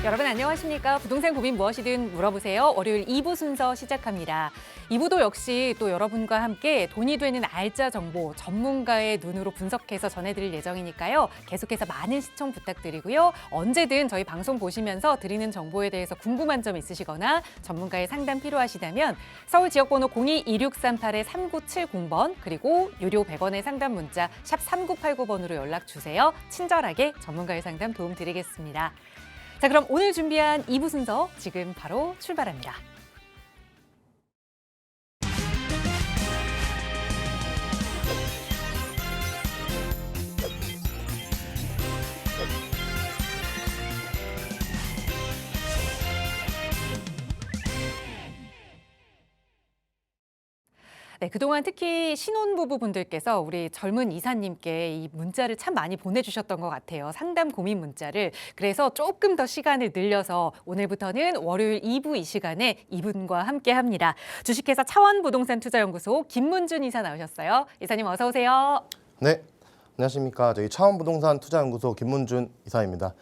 여러분 안녕하십니까? 부동산 고민 무엇이든 물어보세요. 월요일 2부 순서 시작합니다. 2부도 역시 또 여러분과 함께 돈이 되는 알짜 정보 전문가의 눈으로 분석해서 전해드릴 예정이니까요. 계속해서 많은 시청 부탁드리고요. 언제든 저희 방송 보시면서 드리는 정보에 대해서 궁금한 점 있으시거나 전문가의 상담 필요하시다면 서울 지역번호 02-2638-3970번 그리고 유료 100원의 상담 문자 샵 3989번으로 연락 주세요. 친절하게 전문가의 상담 도움 드리겠습니다. 자, 그럼 오늘 준비한 2부 순서 지금 바로 출발합니다. 네, 그동안 특히 신혼부부분들께서 우리 젊은 이사님께 이 문자를 참 많이 보내주셨던 것 같아요. 상담 고민 문자를. 그래서 조금 더 시간을 늘려서 오늘부터는 월요일 2부 이 시간에 이분과 함께 합니다. 주식회사 차원부동산투자연구소 김문준 이사 나오셨어요. 이사님 어서 오세요. 네, 안녕하십니까. 저희 차원부동산 투자연구소 김문준 이사입니다.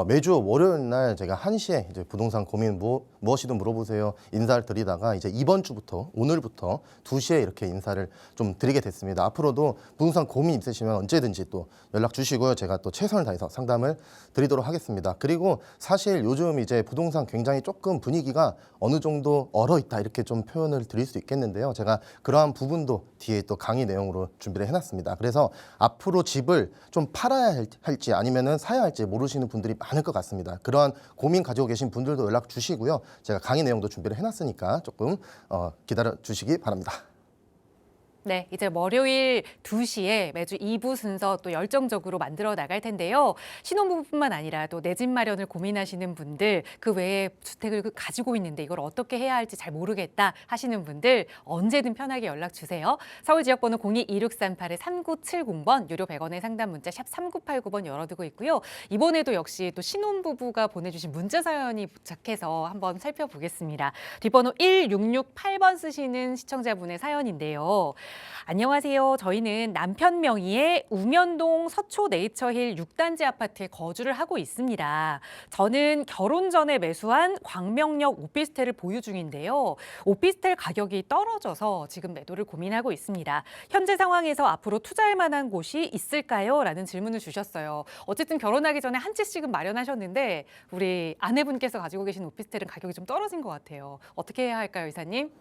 매주 월요일 날 제가 1시에 이제 부동산 고민 무엇이든 물어보세요 인사를 드리다가 이제 이번 주부터 오늘부터 2시에 이렇게 인사를 좀 드리게 됐습니다. 앞으로도 부동산 고민 있으시면 언제든지 또 연락 주시고요. 제가 또 최선을 다해서 상담을 드리도록 하겠습니다. 그리고 사실 요즘 이제 부동산 굉장히 조금 분위기가 어느 정도 얼어 있다 이렇게 좀 표현을 드릴 수 있겠는데요. 제가 그러한 부분도 뒤에 또 강의 내용으로 준비를 해놨습니다. 그래서 앞으로 집을 좀 팔아야 할지 아니면은 사야 할지 모르시는 분들이 많을 것 같습니다. 그러한 고민 가지고 계신 분들도 연락 주시고요. 제가 강의 내용도 준비를 해놨으니까 조금 기다려 주시기 바랍니다. 네, 이제 월요일 2시에 매주 2부 순서 또 열정적으로 만들어 나갈 텐데요. 신혼부부뿐만 아니라 또 내 집 마련을 고민하시는 분들, 그 외에 주택을 가지고 있는데 이걸 어떻게 해야 할지 잘 모르겠다 하시는 분들 언제든 편하게 연락 주세요. 서울 지역번호 02-2638-3970번 유료 100원의 상담 문자 샵 3989번 열어두고 있고요. 이번에도 역시 또 신혼부부가 보내주신 문자 사연이 도착해서 한번 살펴보겠습니다. 뒷번호 1668번 쓰시는 시청자분의 사연인데요. 안녕하세요. 저희는 남편 명의의 우면동 서초 네이처힐 6단지 아파트에 거주를 하고 있습니다. 저는 결혼 전에 매수한 광명역 오피스텔을 보유 중인데요. 오피스텔 가격이 떨어져서 지금 매도를 고민하고 있습니다. 현재 상황에서 앞으로 투자할 만한 곳이 있을까요? 라는 질문을 주셨어요. 어쨌든 결혼하기 전에 한 채씩은 마련하셨는데 우리 아내분께서 가지고 계신 오피스텔은 가격이 좀 떨어진 것 같아요. 어떻게 해야 할까요, 이사님?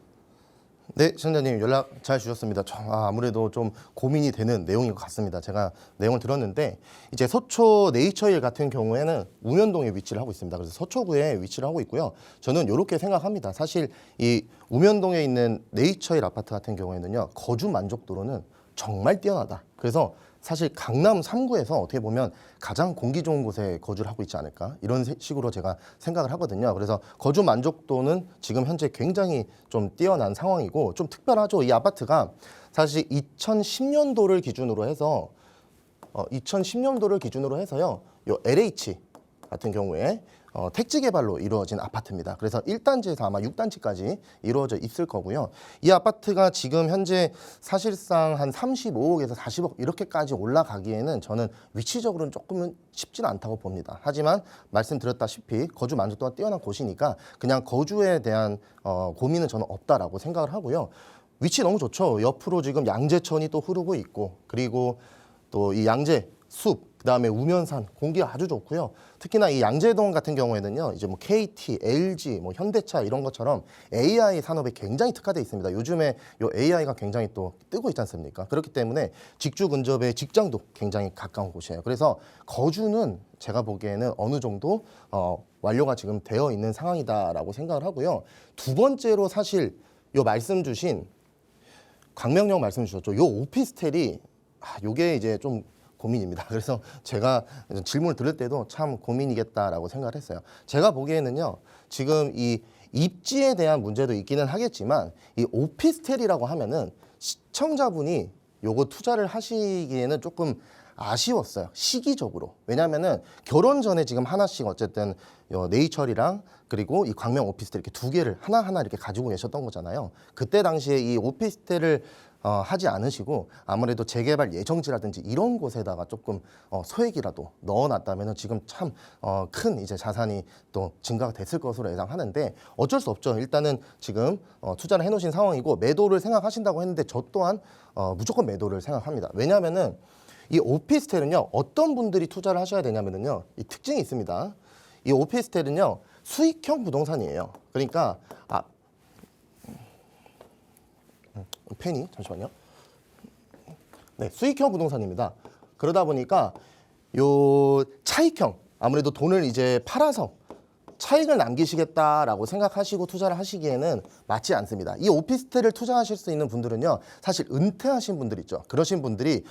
네, 시청자님 연락 잘 주셨습니다. 아무래도 좀 고민이 되는 내용인 것 같습니다. 제가 내용을 들었는데 이제 서초 네이처힐 같은 경우에는 우면동에 위치를 하고 있습니다. 그래서 서초구에 위치를 하고 있고요. 저는 이렇게 생각합니다. 사실 이 우면동에 있는 네이처힐 아파트 같은 경우에는요. 거주 만족도로는 정말 뛰어나다. 그래서 사실 강남 3구에서 어떻게 보면 가장 공기 좋은 곳에 거주를 하고 있지 않을까 이런 식으로 제가 생각을 하거든요. 그래서 거주 만족도는 지금 현재 굉장히 좀 뛰어난 상황이고 좀 특별하죠. 이 아파트가 사실 2010년도를 기준으로 해서 2010년도를 기준으로 해서요. 요 LH 같은 경우에 택지 개발로 이루어진 아파트입니다. 그래서 1단지에서 아마 6단지까지 이루어져 있을 거고요. 이 아파트가 지금 현재 사실상 한 35억에서 40억 이렇게까지 올라가기에는 저는 위치적으로는 조금은 쉽지는 않다고 봅니다. 하지만 말씀드렸다시피 거주 만족도가 뛰어난 곳이니까 그냥 거주에 대한 고민은 저는 없다라고 생각을 하고요. 위치 너무 좋죠. 옆으로 지금 양재천이 또 흐르고 있고 그리고 또 이 양재 숲 그다음에 우면산 공기가 아주 좋고요. 특히나 이 양재동 같은 경우에는요. 이제 뭐 KT, LG, 뭐 현대차 이런 것처럼 AI 산업에 굉장히 특화되어 있습니다. 요즘에 요 AI가 굉장히 또 뜨고 있지 않습니까? 그렇기 때문에 직주 근접에 직장도 굉장히 가까운 곳이에요. 그래서 거주는 제가 보기에는 어느 정도 완료가 지금 되어 있는 상황이다라고 생각을 하고요. 두 번째로 사실 요 말씀 주신 광명역 말씀 주셨죠. 요 오피스텔이 요게 이제 좀 고민입니다. 그래서 제가 질문을 들을 때도 참 고민이겠다라고 생각을 했어요. 제가 보기에는요. 지금 이 입지에 대한 문제도 있기는 하겠지만 이 오피스텔이라고 하면은 시청자분이 요거 투자를 하시기에는 조금 아쉬웠어요. 시기적으로. 왜냐하면은 결혼 전에 지금 하나씩 어쨌든 네이처리랑 그리고 이 광명 오피스텔 이렇게 두 개를 하나하나 이렇게 가지고 계셨던 거잖아요. 그때 당시에 이 오피스텔을 하지 않으시고 아무래도 재개발 예정지라든지 이런 곳에다가 조금 소액이라도 넣어놨다면은 지금 참 큰 이제 자산이 또 증가가 됐을 것으로 예상하는데 어쩔 수 없죠. 일단은 지금 투자를 해놓으신 상황이고 매도를 생각하신다고 했는데 저 또한 무조건 매도를 생각합니다. 왜냐하면은 이 오피스텔은요 어떤 분들이 투자를 하셔야 되냐면은요 이 특징이 있습니다. 이 오피스텔은요 수익형 부동산이에요. 그러니까 펜이 잠시만요. 네, 수익형 부동산입니다. 그러다 보니까 요 차익형 아무래도 돈을 이제 팔아서 차익을 남기시겠다라고 생각하시고 투자를 하시기에는 맞지 않습니다. 이 오피스텔을 투자하실 수 있는 분들은요, 사실 은퇴하신 분들 있죠. 그러신 분들이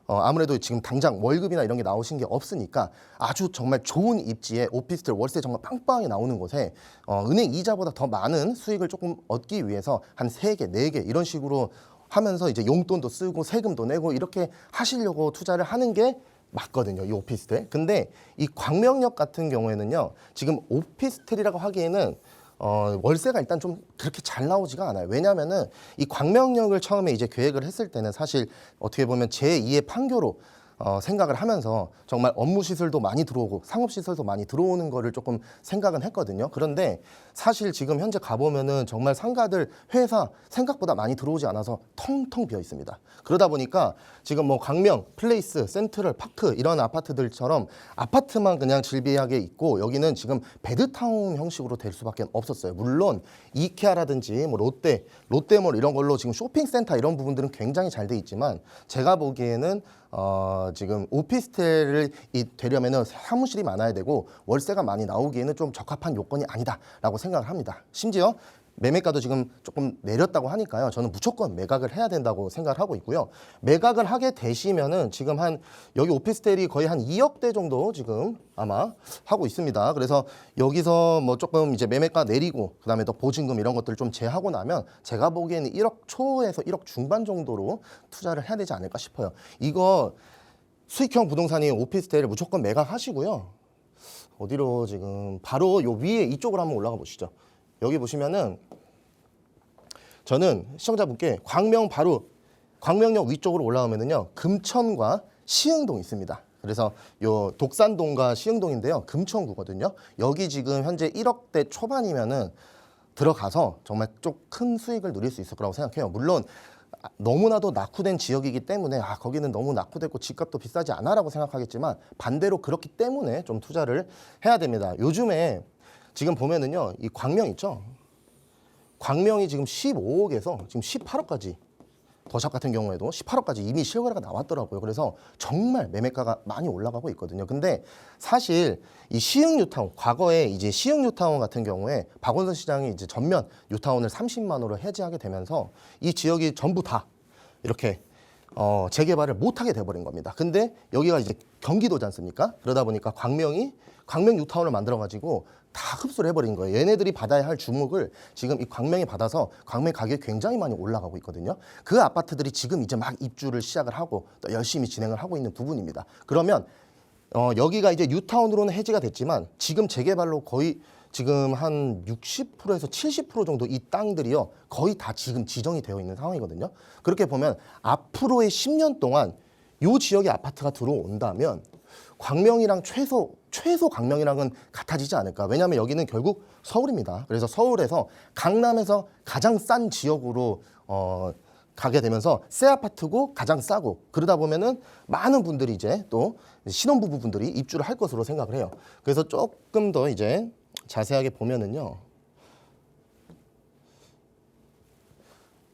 아무래도 지금 당장 월급이나 이런 게 나오신 게 없으니까 아주 정말 좋은 입지에 오피스텔 월세 정말 빵빵하게 나오는 곳에 은행 이자보다 더 많은 수익을 조금 얻기 위해서 한 3개, 4개 이런 식으로 하면서 이제 용돈도 쓰고 세금도 내고 이렇게 하시려고 투자를 하는 게 맞거든요. 이 오피스텔. 근데 이 광명역 같은 경우에는요. 지금 오피스텔이라고 하기에는 월세가 일단 좀 그렇게 잘 나오지가 않아요. 왜냐하면은 이 광명역을 처음에 이제 계획을 했을 때는 사실 어떻게 보면 제2의 판교로 생각을 하면서 정말 업무 시설도 많이 들어오고 상업 시설도 많이 들어오는 거를 조금 생각은 했거든요. 그런데 사실 지금 현재 가보면은 정말 상가들 회사 생각보다 많이 들어오지 않아서 텅텅 비어 있습니다. 그러다 보니까 지금 뭐 광명, 플레이스, 센트럴, 파크 이런 아파트들처럼 아파트만 그냥 질비하게 있고 여기는 지금 베드타운 형식으로 될 수밖에 없었어요. 물론 이케아라든지 뭐 롯데몰 이런 걸로 지금 쇼핑센터 이런 부분들은 굉장히 잘 돼 있지만 제가 보기에는 지금 오피스텔을 되려면은 사무실이 많아야 되고 월세가 많이 나오기에는 좀 적합한 요건이 아니다라고 생각을 합니다. 심지어 매매가도 지금 조금 내렸다고 하니까요. 저는 무조건 매각을 해야 된다고 생각을 하고 있고요. 매각을 하게 되시면은 지금 한 여기 오피스텔이 거의 한 2억대 정도 지금 아마 하고 있습니다. 그래서 여기서 뭐 조금 이제 매매가 내리고 그다음에 또 보증금 이런 것들을 좀 제하고 나면 제가 보기에는 1억 초에서 1억 중반 정도로 투자를 해야 되지 않을까 싶어요. 이거 수익형 부동산이 오피스텔을 무조건 매각하시고요. 어디로 지금 바로 요 위에 이쪽으로 한번 올라가 보시죠. 여기 보시면은 저는 시청자분께 광명역 위쪽으로 올라오면은요 금천과 시흥동 있습니다. 그래서 요 독산동과 시흥동인데요 금천구거든요. 여기 지금 현재 1억대 초반이면은 들어가서 정말 좀 큰 수익을 누릴 수 있을 거라고 생각해요. 물론 너무나도 낙후된 지역이기 때문에 거기는 너무 낙후됐고 집값도 비싸지 않아라고 생각하겠지만 반대로 그렇기 때문에 좀 투자를 해야 됩니다. 요즘에 지금 보면은요, 이 광명 있죠? 광명이 지금 15억에서 지금 18억까지, 더샵 같은 경우에도 18억까지 이미 실거래가 나왔더라고요. 그래서 정말 매매가가 많이 올라가고 있거든요. 근데 사실 이 시흥 뉴타운, 과거에 이제 시흥 뉴타운 같은 경우에 박원순 시장이 이제 전면 뉴타운을 30만 원으로 해지하게 되면서 이 지역이 전부 다 이렇게 재개발을 못하게 돼버린 겁니다. 근데 여기가 이제 경기도지 않습니까? 그러다 보니까 광명 뉴타운을 만들어가지고 다 흡수를 해버린 거예요. 얘네들이 받아야 할 주목을 지금 이 광명이 받아서 광명 가격이 굉장히 많이 올라가고 있거든요. 그 아파트들이 지금 이제 막 입주를 시작을 하고 또 열심히 진행을 하고 있는 부분입니다. 그러면 여기가 이제 뉴타운으로는 해지가 됐지만 지금 재개발로 거의 지금 한 60%에서 70% 정도 이 땅들이요 거의 다 지금 지정이 되어 있는 상황이거든요. 그렇게 보면 앞으로의 10년 동안 이 지역에 아파트가 들어온다면 광명이랑 최소 광명이랑은 같아지지 않을까. 왜냐하면 여기는 결국 서울입니다. 그래서 서울에서 강남에서 가장 싼 지역으로 가게 되면서 새 아파트고 가장 싸고 그러다 보면은 많은 분들이 이제 또 신혼부부 분들이 입주를 할 것으로 생각을 해요. 그래서 조금 더 이제 자세하게 보면은요.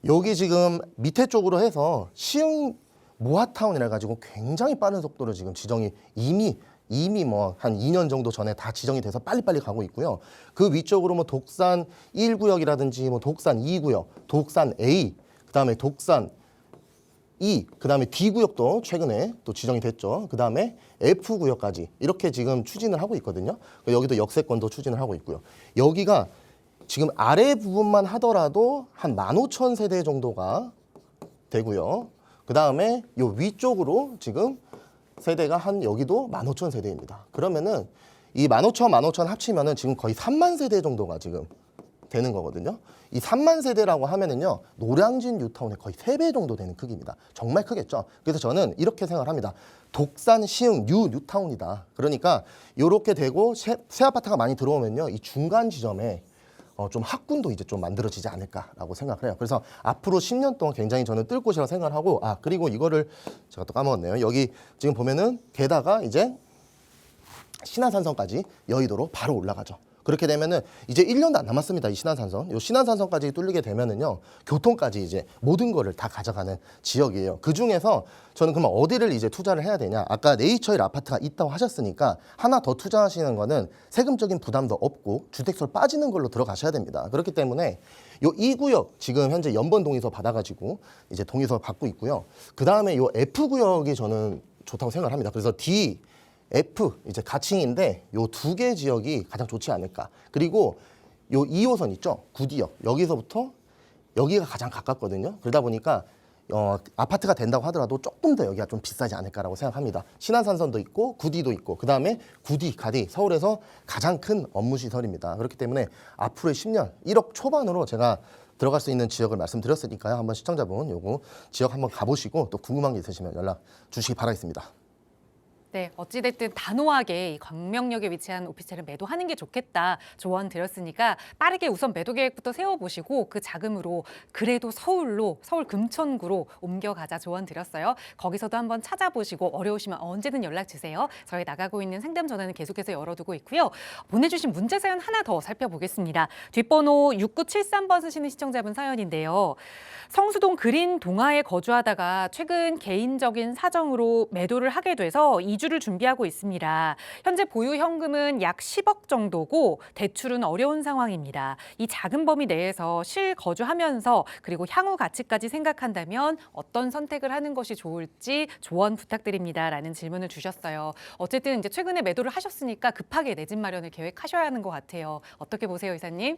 여기 지금 밑에 쪽으로 해서 시흥 모아타운이라 가지고 굉장히 빠른 속도로 지금 지정이 이미 뭐 한 2년 정도 전에 다 지정이 돼서 빨리빨리 가고 있고요. 그 위쪽으로 뭐 독산 1구역이라든지 뭐 독산 2구역, 독산 A, 그다음에 독산 E, 그다음에 D구역도 최근에 또 지정이 됐죠. 그다음에 F구역까지 이렇게 지금 추진을 하고 있거든요. 여기도 역세권도 추진을 하고 있고요. 여기가 지금 아래 부분만 하더라도 한 15,000세대 정도가 되고요. 그다음에 요 위쪽으로 지금 세대가 한 여기도 15,000세대입니다. 그러면은 이 15,000 합치면은 지금 거의 3만 세대 정도가 지금 되는 거거든요. 이 3만 세대라고 하면은요, 노량진 뉴타운의 거의 3배 정도 되는 크기입니다. 정말 크겠죠. 그래서 저는 이렇게 생각합니다. 독산, 시흥, 뉴타운이다. 그러니까 이렇게 되고 새 아파트가 많이 들어오면요, 이 중간 지점에 좀 학군도 이제 좀 만들어지지 않을까라고 생각을 해요. 그래서 앞으로 10년 동안 굉장히 저는 뜰 곳이라고 생각을 하고, 그리고 이거를 제가 또 까먹었네요. 여기 지금 보면은 게다가 이제 신안산선까지 여의도로 바로 올라가죠. 그렇게 되면은 이제 1년도 안 남았습니다. 이 신안산선. 이 신안산선까지 뚫리게 되면은요, 교통까지 이제 모든 거를 다 가져가는 지역이에요. 그 중에서 저는 그러면 어디를 이제 투자를 해야 되냐? 아까 네이처일 아파트가 있다고 하셨으니까 하나 더 투자하시는 거는 세금적인 부담도 없고 주택수를 빠지는 걸로 들어가셔야 됩니다. 그렇기 때문에 요 2구역 지금 현재 연번 동의서 받아가지고 이제 동의서 받고 있고요. 그 다음에 요 F구역이 저는 좋다고 생각을 합니다. 그래서 D F 이제 가칭인데 요 2개 지역이 가장 좋지 않을까. 그리고 요 2호선 있죠? 구디역 여기서부터 여기가 가장 가깝거든요. 그러다 보니까 아파트가 된다고 하더라도 조금 더 여기가 좀 비싸지 않을까라고 생각합니다. 신안산선도 있고 구디도 있고 그 다음에 구디, 가디 서울에서 가장 큰 업무 시설입니다. 그렇기 때문에 앞으로의 10년 1억 초반으로 제가 들어갈 수 있는 지역을 말씀드렸으니까요. 한번 시청자분 요거 지역 한번 가보시고 또 궁금한 게 있으시면 연락 주시기 바라겠습니다. 네, 어찌됐든 단호하게 이 광명역에 위치한 오피스텔을 매도하는 게 좋겠다 조언 드렸으니까 빠르게 우선 매도 계획부터 세워보시고 그 자금으로 그래도 서울 금천구로 옮겨가자 조언 드렸어요. 거기서도 한번 찾아보시고 어려우시면 언제든 연락 주세요. 저희 나가고 있는 상담 전화는 계속해서 열어두고 있고요. 보내주신 문자 사연 하나 더 살펴보겠습니다. 뒷번호 6973번 쓰시는 시청자분 사연인데요. 성수동 그린 동화에 거주하다가 최근 개인적인 사정으로 매도를 하게 돼서 이주를 준비하고 있습니다. 현재 보유 현금은 약 10억 정도고 대출은 어려운 상황입니다. 이 작은 범위 내에서 실거주하면서 그리고 향후 가치까지 생각한다면 어떤 선택을 하는 것이 좋을지 조언 부탁드립니다라는 질문을 주셨어요. 어쨌든 이제 최근에 매도를 하셨으니까 급하게 내 집 마련을 계획하셔야 하는 것 같아요. 어떻게 보세요, 이사님?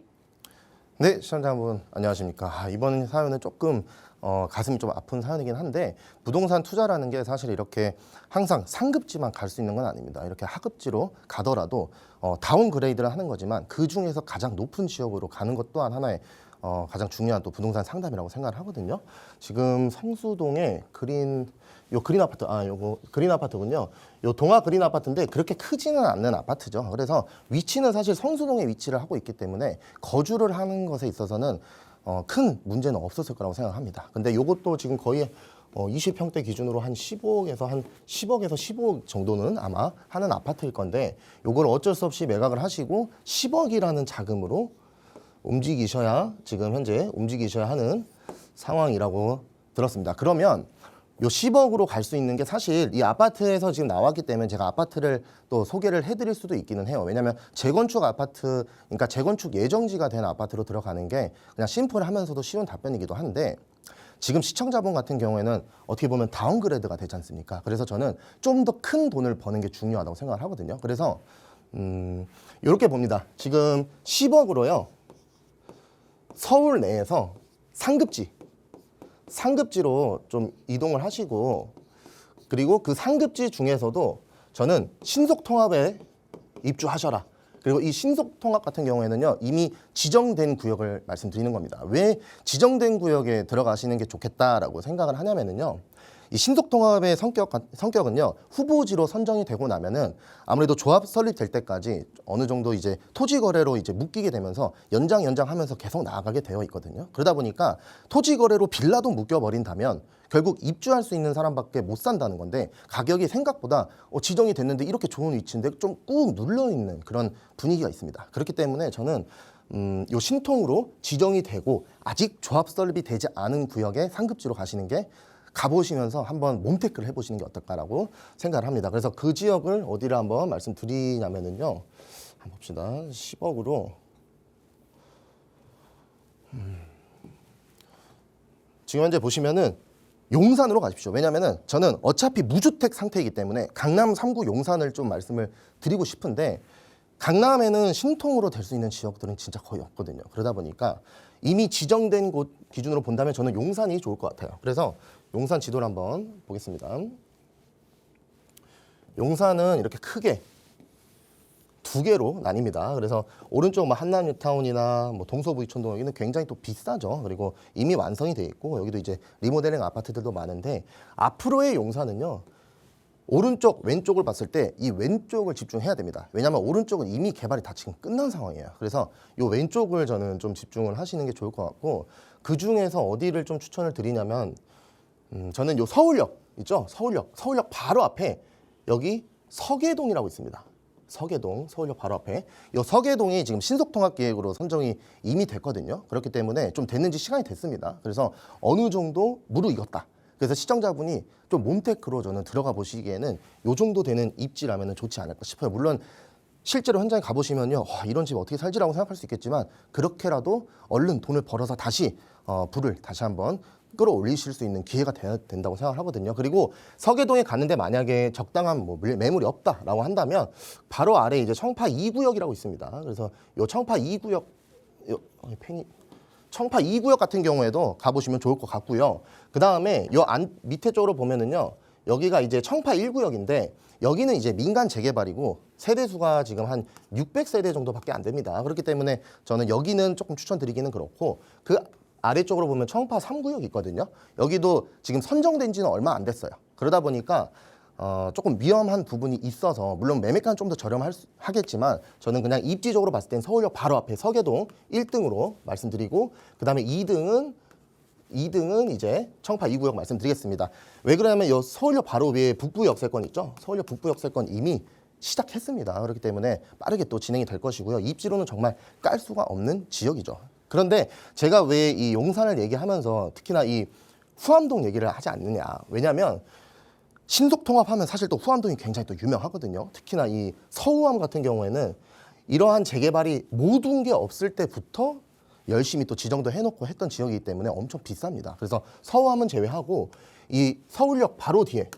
네, 시청자분 안녕하십니까. 이번 사연은 조금 가슴이 좀 아픈 사연이긴 한데 부동산 투자라는 게 사실 이렇게 항상 상급지만 갈 수 있는 건 아닙니다. 이렇게 하급지로 가더라도 다운그레이드를 하는 거지만 그 중에서 가장 높은 지역으로 가는 것 또한 하나의 가장 중요한 또 부동산 상담이라고 생각을 하거든요. 지금 성수동에 그린 아파트, 요거 그린 아파트군요. 요 동아 그린 아파트인데 그렇게 크지는 않는 아파트죠. 그래서 위치는 사실 성수동에 위치를 하고 있기 때문에 거주를 하는 것에 있어서는 큰 문제는 없었을 거라고 생각합니다. 근데 요것도 지금 거의 20평대 기준으로 한 10억에서 15억 정도는 아마 하는 아파트일 건데 요걸 어쩔 수 없이 매각을 하시고 10억이라는 자금으로 지금 현재 움직이셔야 하는 상황이라고 들었습니다. 그러면 요 10억으로 갈 수 있는 게 사실 이 아파트에서 지금 나왔기 때문에 제가 아파트를 또 소개를 해드릴 수도 있기는 해요. 왜냐하면 재건축 아파트, 그러니까 재건축 예정지가 된 아파트로 들어가는 게 그냥 심플하면서도 쉬운 답변이기도 한데 지금 시청자분 같은 경우에는 어떻게 보면 다운그레이드가 되지 않습니까? 그래서 저는 좀 더 큰 돈을 버는 게 중요하다고 생각을 하거든요. 그래서 이렇게 봅니다. 지금 10억으로요. 서울 내에서 상급지로 좀 이동을 하시고 그리고 그 상급지 중에서도 저는 신속통합에 입주하셔라. 그리고 이 신속통합 같은 경우에는요 이미 지정된 구역을 말씀드리는 겁니다. 왜 지정된 구역에 들어가시는 게 좋겠다라고 생각을 하냐면은요. 이 신속통합의 성격은요 후보지로 선정이 되고 나면은 아무래도 조합 설립될 때까지 어느 정도 이제 토지 거래로 이제 묶이게 되면서 연장하면서 계속 나아가게 되어 있거든요. 그러다 보니까 토지 거래로 빌라도 묶여 버린다면 결국 입주할 수 있는 사람밖에 못 산다는 건데 가격이 생각보다 지정이 됐는데 이렇게 좋은 위치인데 좀 꾹 눌러 있는 그런 분위기가 있습니다. 그렇기 때문에 저는 요 신통으로 지정이 되고 아직 조합 설립이 되지 않은 구역에 상급지로 가시는 게 가보시면서 한번 몸테크를 해보시는 게 어떨까라고 생각을 합니다. 그래서 그 지역을 어디를 한번 말씀드리냐면은요. 한번 봅시다. 10억으로 지금 현재 보시면은 용산으로 가십시오. 왜냐면은 저는 어차피 무주택 상태이기 때문에 강남 3구 용산을 좀 말씀을 드리고 싶은데 강남에는 신통으로 될 수 있는 지역들은 진짜 거의 없거든요. 그러다 보니까 이미 지정된 곳 기준으로 본다면 저는 용산이 좋을 것 같아요. 그래서 용산 지도를 한번 보겠습니다. 용산은 이렇게 크게 두 개로 나뉩니다. 그래서 오른쪽 뭐 한남뉴타운이나 뭐 동서부이촌동 여기는 굉장히 또 비싸죠. 그리고 이미 완성이 돼 있고 여기도 이제 리모델링 아파트들도 많은데 앞으로의 용산은요. 오른쪽 왼쪽을 봤을 때 이 왼쪽을 집중해야 됩니다. 왜냐하면 오른쪽은 이미 개발이 다 지금 끝난 상황이에요. 그래서 이 왼쪽을 저는 좀 집중을 하시는 게 좋을 것 같고 그 중에서 어디를 좀 추천을 드리냐면 저는 요 서울역 있죠? 서울역 바로 앞에 여기 서계동이라고 있습니다. 서계동, 서울역 바로 앞에. 이 서계동이 지금 신속통합계획으로 선정이 이미 됐거든요. 그렇기 때문에 좀 됐는지 시간이 됐습니다. 그래서 어느 정도 무르익었다. 그래서 시청자분이 좀 몬테크로 저는 들어가 보시기에는 요 정도 되는 입지라면 좋지 않을까 싶어요. 물론 실제로 현장에 가보시면요. 와, 이런 집 어떻게 살지라고 생각할 수 있겠지만 그렇게라도 얼른 돈을 벌어서 다시 불을 다시 한번 끌어올리실 수 있는 기회가 된다고 생각을 하거든요. 그리고 서계동에 갔는데 만약에 적당한 뭐 매물이 없다라고 한다면 바로 아래 이제 청파 2구역이라고 있습니다. 그래서 요 청파 2구역 청파 2구역 같은 경우에도 가보시면 좋을 것 같고요. 그 다음에 요 밑에 쪽으로 보면은요. 여기가 이제 청파 1구역인데 여기는 이제 민간 재개발이고 세대수가 지금 한 600세대 정도밖에 안 됩니다. 그렇기 때문에 저는 여기는 조금 추천드리기는 그렇고 그 아래쪽으로 보면 청파 3구역이 있거든요. 여기도 지금 선정된 지는 얼마 안 됐어요. 그러다 보니까 조금 위험한 부분이 있어서 물론 매매가는 좀 더 저렴하겠지만 저는 그냥 입지적으로 봤을 땐 서울역 바로 앞에 서계동 1등으로 말씀드리고 그 다음에 2등은 이제 청파 2구역 말씀드리겠습니다. 왜 그러냐면 이 서울역 바로 위에 북부역세권 있죠. 서울역 북부역세권 이미 시작했습니다. 그렇기 때문에 빠르게 또 진행이 될 것이고요. 입지로는 정말 깔 수가 없는 지역이죠. 그런데 제가 왜 이 용산을 얘기하면서 특히나 이 후암동 얘기를 하지 않느냐. 왜냐하면 신속통합하면 사실 또 후암동이 굉장히 또 유명하거든요. 특히나 이 서우암 같은 경우에는 이러한 재개발이 모든 게 없을 때부터 열심히 또 지정도 해놓고 했던 지역이기 때문에 엄청 비쌉니다. 그래서 서우암은 제외하고 이 서울역 바로 뒤에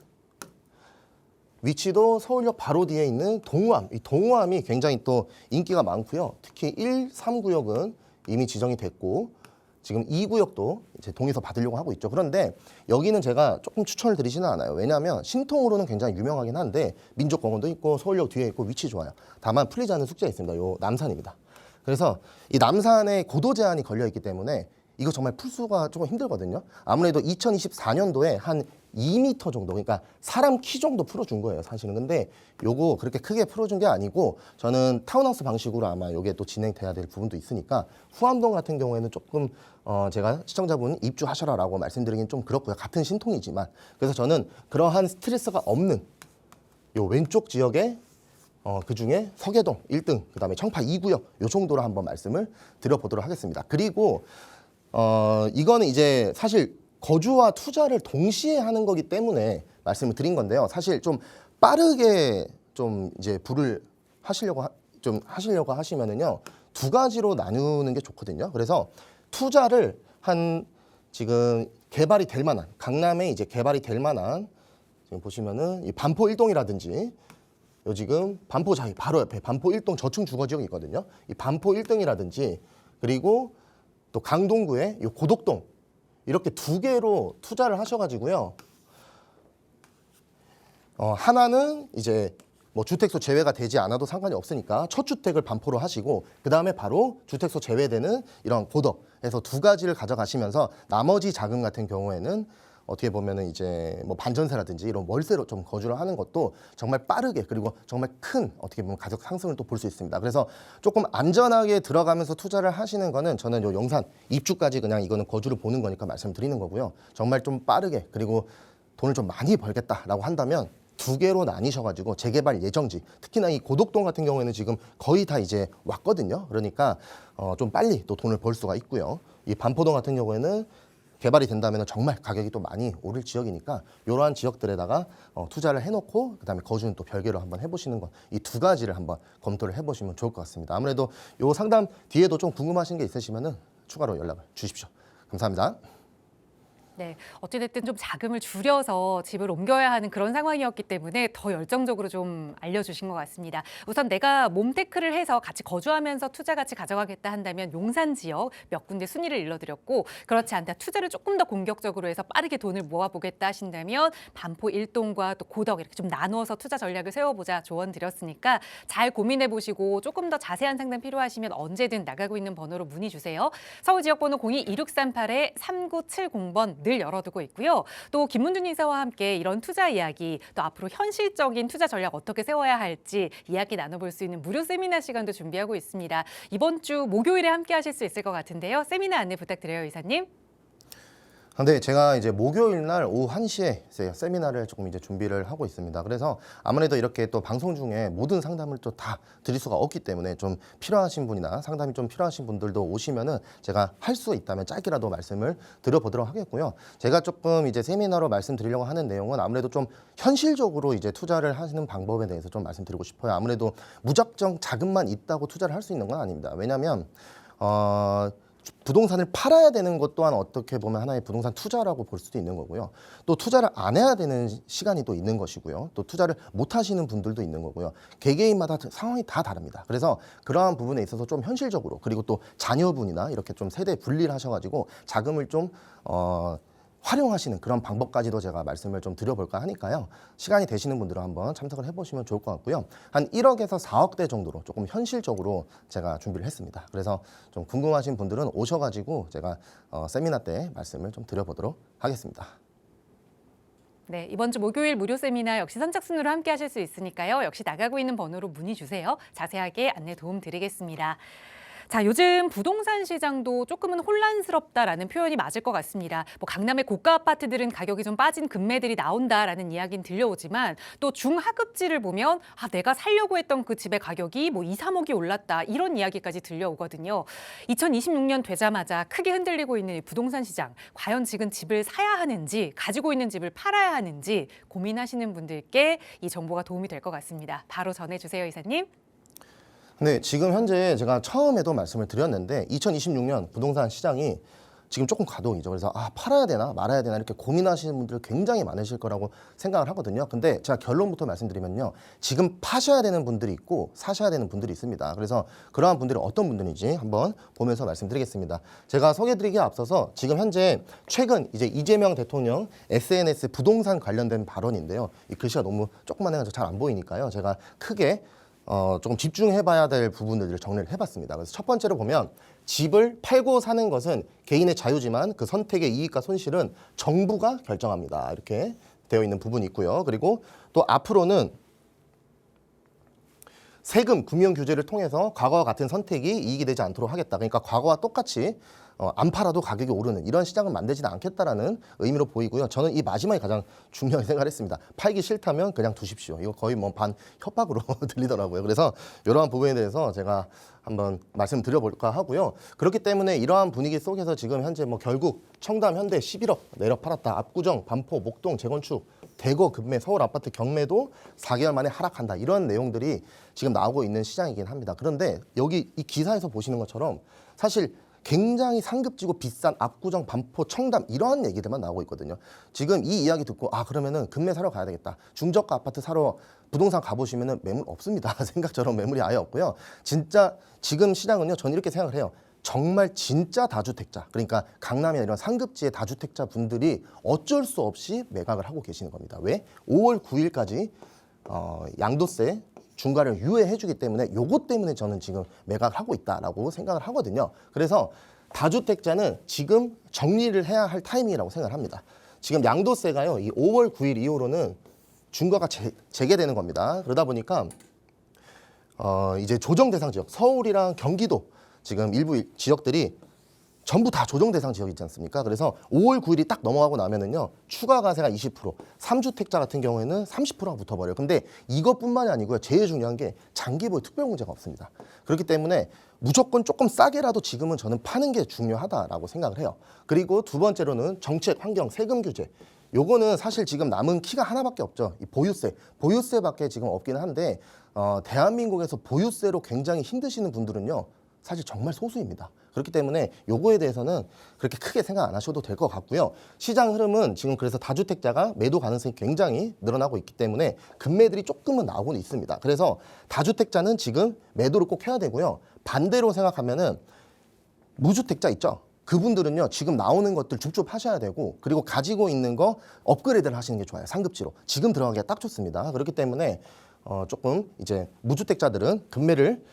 위치도 서울역 바로 뒤에 있는 동우암, 이 동우암이 굉장히 또 인기가 많고요. 특히 1, 3구역은 이미 지정이 됐고 지금 2구역도 이제 동의서 받으려고 하고 있죠. 그런데 여기는 제가 조금 추천을 드리지는 않아요. 왜냐하면 신통으로는 굉장히 유명하긴 한데 민족공원도 있고 서울역 뒤에 있고 위치 좋아요. 다만 풀리지 않는 숙제가 있습니다. 요 남산입니다. 그래서 이 남산에 고도 제한이 걸려 있기 때문에 이거 정말 풀수가 조금 힘들거든요. 아무래도 2024년도에 한 2m 정도, 그러니까 사람 키 정도 풀어준 거예요, 사실은. 근데 요거 그렇게 크게 풀어준 게 아니고 저는 타운하우스 방식으로 아마 요게 또 진행돼야 될 부분도 있으니까 후암동 같은 경우에는 조금 제가 시청자분 입주하셔라라고 말씀드리긴 좀 그렇고요. 같은 신통이지만. 그래서 저는 그러한 스트레스가 없는 요 왼쪽 지역에 그 중에 서계동 1등, 그 다음에 청파 2구역 요 정도로 한번 말씀을 드려보도록 하겠습니다. 그리고 이거는 이제 사실 거주와 투자를 동시에 하는 거기 때문에 말씀을 드린 건데요. 사실 좀 빠르게 좀 이제 불을 하시려고 하시면은요. 두 가지로 나누는 게 좋거든요. 그래서 투자를 한 지금 개발이 될 만한 강남에 이제 개발이 될 만한 지금 보시면은 이 반포 1동이라든지 요 지금 반포 바로 옆에 반포 1동 저층 주거 지역이 있거든요. 이 반포 1등이라든지 그리고 또 강동구의 요 고덕동 이렇게 두 개로 투자를 하셔가지고요. 하나는 이제 뭐 주택수 제외가 되지 않아도 상관이 없으니까 첫 주택을 반포로 하시고 그 다음에 바로 주택수 제외되는 이런 고덕에서 두 가지를 가져가시면서 나머지 자금 같은 경우에는 어떻게 보면은 이제 뭐 반전세라든지 이런 월세로 좀 거주를 하는 것도 정말 빠르게 그리고 정말 큰 어떻게 보면 가격 상승을 또 볼 수 있습니다. 그래서 조금 안전하게 들어가면서 투자를 하시는 거는 저는 요 용산 입주까지 그냥 이거는 거주를 보는 거니까 말씀드리는 거고요. 정말 좀 빠르게 그리고 돈을 좀 많이 벌겠다라고 한다면 두 개로 나뉘셔가지고 재개발 예정지 특히나 이 고덕동 같은 경우에는 지금 거의 다 이제 왔거든요. 그러니까 좀 빨리 또 돈을 벌 수가 있고요. 이 반포동 같은 경우에는 개발이 된다면 정말 가격이 또 많이 오를 지역이니까 이러한 지역들에다가 투자를 해놓고 그다음에 거주는 또 별개로 한번 해보시는 것 이 두 가지를 한번 검토를 해보시면 좋을 것 같습니다. 아무래도 요 상담 뒤에도 좀 궁금하신 게 있으시면은 추가로 연락을 주십시오. 감사합니다. 네, 어찌됐든 좀 자금을 줄여서 집을 옮겨야 하는 그런 상황이었기 때문에 더 열정적으로 좀 알려주신 것 같습니다. 우선 내가 몸테크를 해서 같이 거주하면서 투자 같이 가져가겠다 한다면 용산 지역 몇 군데 순위를 일러드렸고, 그렇지 않다 투자를 조금 더 공격적으로 해서 빠르게 돈을 모아보겠다 하신다면 반포 일동과 또 고덕 이렇게 좀 나누어서 투자 전략을 세워보자 조언 드렸으니까 잘 고민해 보시고 조금 더 자세한 상담 필요하시면 언제든 나가고 있는 번호로 문의 주세요. 서울 지역번호 02-2638-3970번 늘 열어두고 있고요. 또 김문준 이사와 함께 이런 투자 이야기, 또 앞으로 현실적인 투자 전략 어떻게 세워야 할지 이야기 나눠볼 수 있는 무료 세미나 시간도 준비하고 있습니다. 이번 주 목요일에 함께 하실 수 있을 것 같은데요. 세미나 안내 부탁드려요, 이사님. 근데 제가 이제 목요일 날 오후 1시에 세미나를 조금 이제 준비를 하고 있습니다. 그래서 아무래도 이렇게 또 방송 중에 모든 상담을 또 다 드릴 수가 없기 때문에 좀 필요하신 분이나 상담이 좀 필요하신 분들도 오시면은 제가 할 수 있다면 짧게라도 말씀을 드려보도록 하겠고요. 제가 조금 이제 세미나로 말씀드리려고 하는 내용은 아무래도 좀 현실적으로 이제 투자를 하시는 방법에 대해서 좀 말씀드리고 싶어요. 아무래도 무작정 자금만 있다고 투자를 할 수 있는 건 아닙니다. 왜냐하면 부동산을 팔아야 되는 것 또한 어떻게 보면 하나의 부동산 투자라고 볼 수도 있는 거고요. 또 투자를 안 해야 되는 시간이 또 있는 것이고요. 또 투자를 못 하시는 분들도 있는 거고요. 개개인마다 상황이 다 다릅니다. 그래서 그러한 부분에 있어서 좀 현실적으로, 그리고 또 자녀분이나 이렇게 좀 세대 분리를 하셔가지고 자금을 좀 활용하시는 그런 방법까지도 제가 말씀을 좀 드려볼까 하니까요. 시간이 되시는 분들은 한번 참석을 해보시면 좋을 것 같고요. 한 1억에서 4억대 정도로 조금 현실적으로 제가 준비를 했습니다. 그래서 좀 궁금하신 분들은 오셔가지고 제가 세미나 때 말씀을 좀 드려보도록 하겠습니다. 네, 이번 주 목요일 무료 세미나 역시 선착순으로 함께 하실 수 있으니까요. 역시 나가고 있는 번호로 문의 주세요. 자세하게 안내 도움 드리겠습니다. 자, 요즘 부동산 시장도 조금은 혼란스럽다라는 표현이 맞을 것 같습니다. 뭐 강남의 고가 아파트들은 가격이 좀 빠진 금매들이 나온다라는 이야기는 들려오지만 또 중하급지를 보면 내가 살려고 했던 그 집의 가격이 뭐 2, 3억이 올랐다 이런 이야기까지 들려오거든요. 2026년 되자마자 크게 흔들리고 있는 이 부동산 시장, 과연 지금 집을 사야 하는지 가지고 있는 집을 팔아야 하는지 고민하시는 분들께 이 정보가 도움이 될 것 같습니다. 바로 전해주세요, 이사님. 네, 지금 현재 제가 처음에도 말씀을 드렸는데 2026년 부동산 시장이 지금 조금 가동이죠. 그래서 팔아야 되나 말아야 되나 이렇게 고민하시는 분들 굉장히 많으실 거라고 생각을 하거든요. 근데 제가 결론부터 말씀드리면요. 지금 파셔야 되는 분들이 있고 사셔야 되는 분들이 있습니다. 그래서 그러한 분들이 어떤 분들인지 한번 보면서 말씀드리겠습니다. 제가 소개해드리기에 앞서서 지금 현재 최근 이제 이재명 대통령 SNS 부동산 관련된 발언인데요. 이 글씨가 너무 조그만 해가지고 잘 안 보이니까요. 제가 크게 조금 집중해봐야 될 부분들을 정리를 해봤습니다. 그래서 첫 번째로 보면 집을 팔고 사는 것은 개인의 자유지만 그 선택의 이익과 손실은 정부가 결정합니다. 이렇게 되어 있는 부분이 있고요. 그리고 또 앞으로는 세금, 금융 규제를 통해서 과거와 같은 선택이 이익이 되지 않도록 하겠다. 그러니까 과거와 똑같이 안 팔아도 가격이 오르는 이런 시장은 만들지는 않겠다라는 의미로 보이고요. 저는 이 마지막이 가장 중요하게 생각했습니다. 팔기 싫다면 그냥 두십시오. 이거 거의 뭐 반 협박으로 들리더라고요. 그래서 이러한 부분에 대해서 제가 한번 말씀드려볼까 하고요. 그렇기 때문에 이러한 분위기 속에서 지금 현재 뭐 결국 청담, 현대 11억 내려 팔았다. 압구정, 반포, 목동, 재건축, 대거 급매, 서울 아파트 경매도 4개월 만에 하락한다. 이런 내용들이 지금 나오고 있는 시장이긴 합니다. 그런데 여기 이 기사에서 보시는 것처럼 사실 굉장히 상급지고 비싼 압구정, 반포, 청담 이런 얘기들만 나오고 있거든요. 지금 이 이야기 듣고 그러면은 금매 사러 가야 되겠다. 중저가 아파트 사러 부동산 가보시면은 매물 없습니다. 생각처럼 매물이 아예 없고요. 진짜 지금 시장은요. 저는 이렇게 생각을 해요. 정말 진짜 다주택자, 그러니까 강남이나 이런 상급지의 다주택자 분들이 어쩔 수 없이 매각을 하고 계시는 겁니다. 왜? 5월 9일까지 양도세 중과를 유예해주기 때문에 요것 때문에 저는 지금 매각을 하고 있다라고 생각을 하거든요. 그래서 다주택자는 지금 정리를 해야 할 타이밍이라고 생각을 합니다. 지금 양도세가요, 이 5월 9일 이후로는 중과가 재개되는 겁니다. 그러다 보니까 이제 조정 대상 지역, 서울이랑 경기도 지금 일부 지역들이 전부 다 조정 대상 지역이지 않습니까? 그래서 5월 9일이 딱 넘어가고 나면은요, 추가 과세가 20%, 3주택자 같은 경우에는 30%가 붙어버려요. 근데 이것뿐만이 아니고요, 제일 중요한 게 장기보유 특별공제가 없습니다. 그렇기 때문에 무조건 조금 싸게라도 지금은 저는 파는 게 중요하다라고 생각을 해요. 그리고 두 번째로는 정책, 환경, 세금 규제. 요거는 사실 지금 남은 키가 하나밖에 없죠. 이 보유세밖에 지금 없기는 한데 대한민국에서 보유세로 굉장히 힘드시는 분들은요, 사실 정말 소수입니다. 그렇기 때문에 요거에 대해서는 그렇게 크게 생각 안 하셔도 될 것 같고요. 시장 흐름은 지금 그래서 다주택자가 매도 가능성이 굉장히 늘어나고 있기 때문에 급매들이 조금은 나오고는 있습니다. 그래서 다주택자는 지금 매도를 꼭 해야 되고요. 반대로 생각하면은 무주택자 있죠? 그분들은요, 지금 나오는 것들 줍줍 하셔야 되고, 그리고 가지고 있는 거 업그레이드를 하시는 게 좋아요. 상급지로. 지금 들어가기가 딱 좋습니다. 그렇기 때문에 조금 이제 무주택자들은 급매를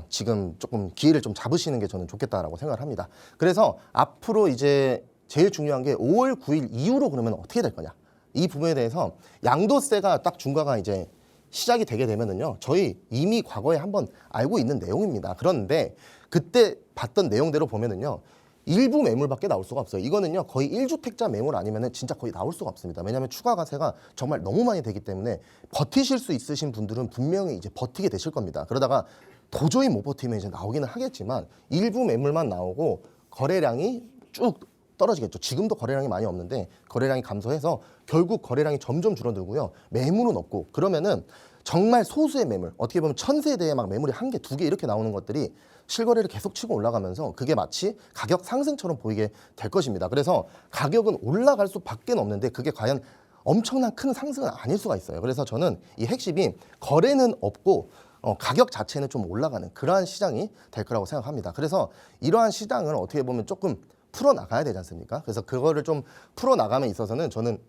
지금 조금 기회를 좀 잡으시는 게 저는 좋겠다라고 생각을 합니다. 그래서 앞으로 이제 제일 중요한 게 5월 9일 이후로 그러면 어떻게 될 거냐. 이 부분에 대해서 양도세가 딱 중과가 이제 시작이 되게 되면은요, 저희 이미 과거에 한번 알고 있는 내용입니다. 그런데 그때 봤던 내용대로 보면은요, 일부 매물밖에 나올 수가 없어요. 이거는요, 거의 1주택자 매물 아니면은 진짜 거의 나올 수가 없습니다. 왜냐하면 추가 과세가 정말 너무 많이 되기 때문에 버티실 수 있으신 분들은 분명히 이제 버티게 되실 겁니다. 그러다가 도저히 못 버티면 이제 나오기는 하겠지만 일부 매물만 나오고 거래량이 쭉 떨어지겠죠. 지금도 거래량이 많이 없는데 거래량이 감소해서 결국 거래량이 점점 줄어들고요. 매물은 없고 그러면은 정말 소수의 매물, 어떻게 보면 1000세대에 막 매물이 1개, 2개 이렇게 나오는 것들이 실거래를 계속 치고 올라가면서 그게 마치 가격 상승처럼 보이게 될 것입니다. 그래서 가격은 올라갈 수밖에 없는데 그게 과연 엄청난 큰 상승은 아닐 수가 있어요. 그래서 저는 이 핵심이 거래는 없고 가격 자체는 좀 올라가는 그러한 시장이 될 거라고 생각합니다. 그래서 이러한 시장을 어떻게 보면 조금 풀어나가야 되지 않습니까? 그래서 그거를 좀 풀어나감에 있어서는 저는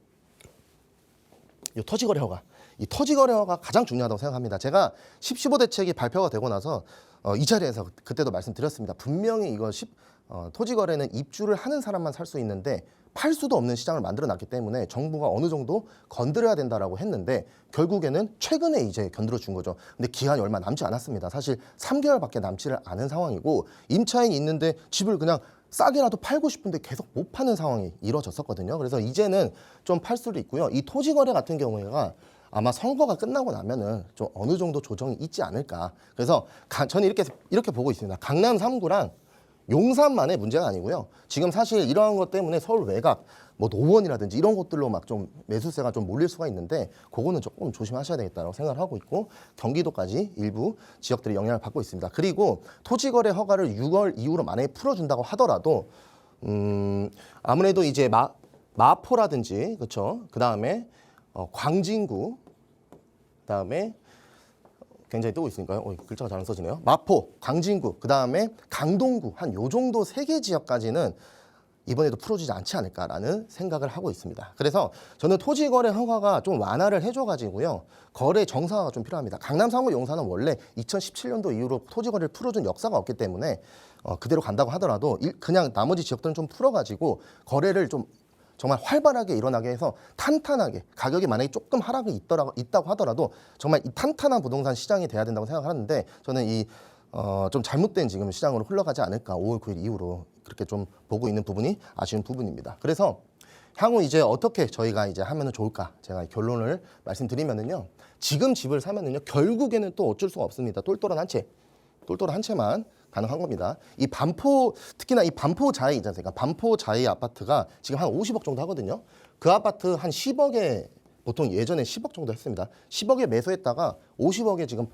이 토지거래 허가, 이 토지거래 허가 가장 중요하다고 생각합니다. 제가 15 대책이 발표가 되고 나서 이 자리에서 그때도 말씀드렸습니다. 분명히 이거 토지거래는 입주를 하는 사람만 살 수 있는데 팔 수도 없는 시장을 만들어놨기 때문에 정부가 어느 정도 건드려야 된다라고 했는데 결국에는 최근에 이제 건드려 준 거죠. 근데 기한이 얼마 남지 않았습니다. 사실 3개월밖에 남지를 않은 상황이고 임차인이 있는데 집을 그냥 싸게라도 팔고 싶은데 계속 못 파는 상황이 이루어졌었거든요. 그래서 이제는 좀 팔 수도 있고요. 이 토지거래 같은 경우에가 아마 선거가 끝나고 나면은 좀 어느 정도 조정이 있지 않을까. 그래서 저는 이렇게 보고 있습니다. 강남 3구랑 용산만의 문제가 아니고요. 지금 사실 이러한 것 때문에 서울 외곽, 뭐 노원이라든지 이런 곳들로 막 좀 매수세가 좀 몰릴 수가 있는데 그거는 조금 조심하셔야 되겠다고 생각을 하고 있고 경기도까지 일부 지역들이 영향을 받고 있습니다. 그리고 토지거래 허가를 6월 이후로 만약에 풀어준다고 하더라도 아무래도 이제 마포라든지 그렇죠. 그 다음에 광진구, 그 다음에 굉장히 뜨고 있으니까요. 글자가 잘 안 써지네요. 마포, 광진구, 그 다음에 강동구 한 요 정도 3개 지역까지는 이번에도 풀어주지 않지 않을까라는 생각을 하고 있습니다. 그래서 저는 토지거래 허가가 좀 완화를 해줘가지고요. 거래 정상화가 좀 필요합니다. 강남 3구 용산은 원래 2017년도 이후로 토지거래를 풀어준 역사가 없기 때문에 그대로 간다고 하더라도 그냥 나머지 지역들은 좀 풀어가지고 거래를 좀 정말 활발하게 일어나게 해서 탄탄하게 가격이 만약에 조금 하락이 있다고 하더라도 정말 이 탄탄한 부동산 시장이 돼야 된다고 생각하는데 저는 이 좀 잘못된 지금 시장으로 흘러가지 않을까 5월 9일 이후로 그렇게 좀 보고 있는 부분이 아쉬운 부분입니다. 그래서 향후 이제 어떻게 저희가 이제 하면은 좋을까 제가 결론을 말씀드리면은요. 지금 집을 사면은요 결국에는 또 어쩔 수가 없습니다. 똘똘한 한 채만 가능한 겁니다. 이 반포 특히나 이 반포 자이 있지 않습니까? 반포 자이 아파트가 지금 한 50억 정도 하거든요. 그 아파트 한 10억에 보통 예전에 10억 정도 했습니다. 10억에 매수했다가 50억에 지금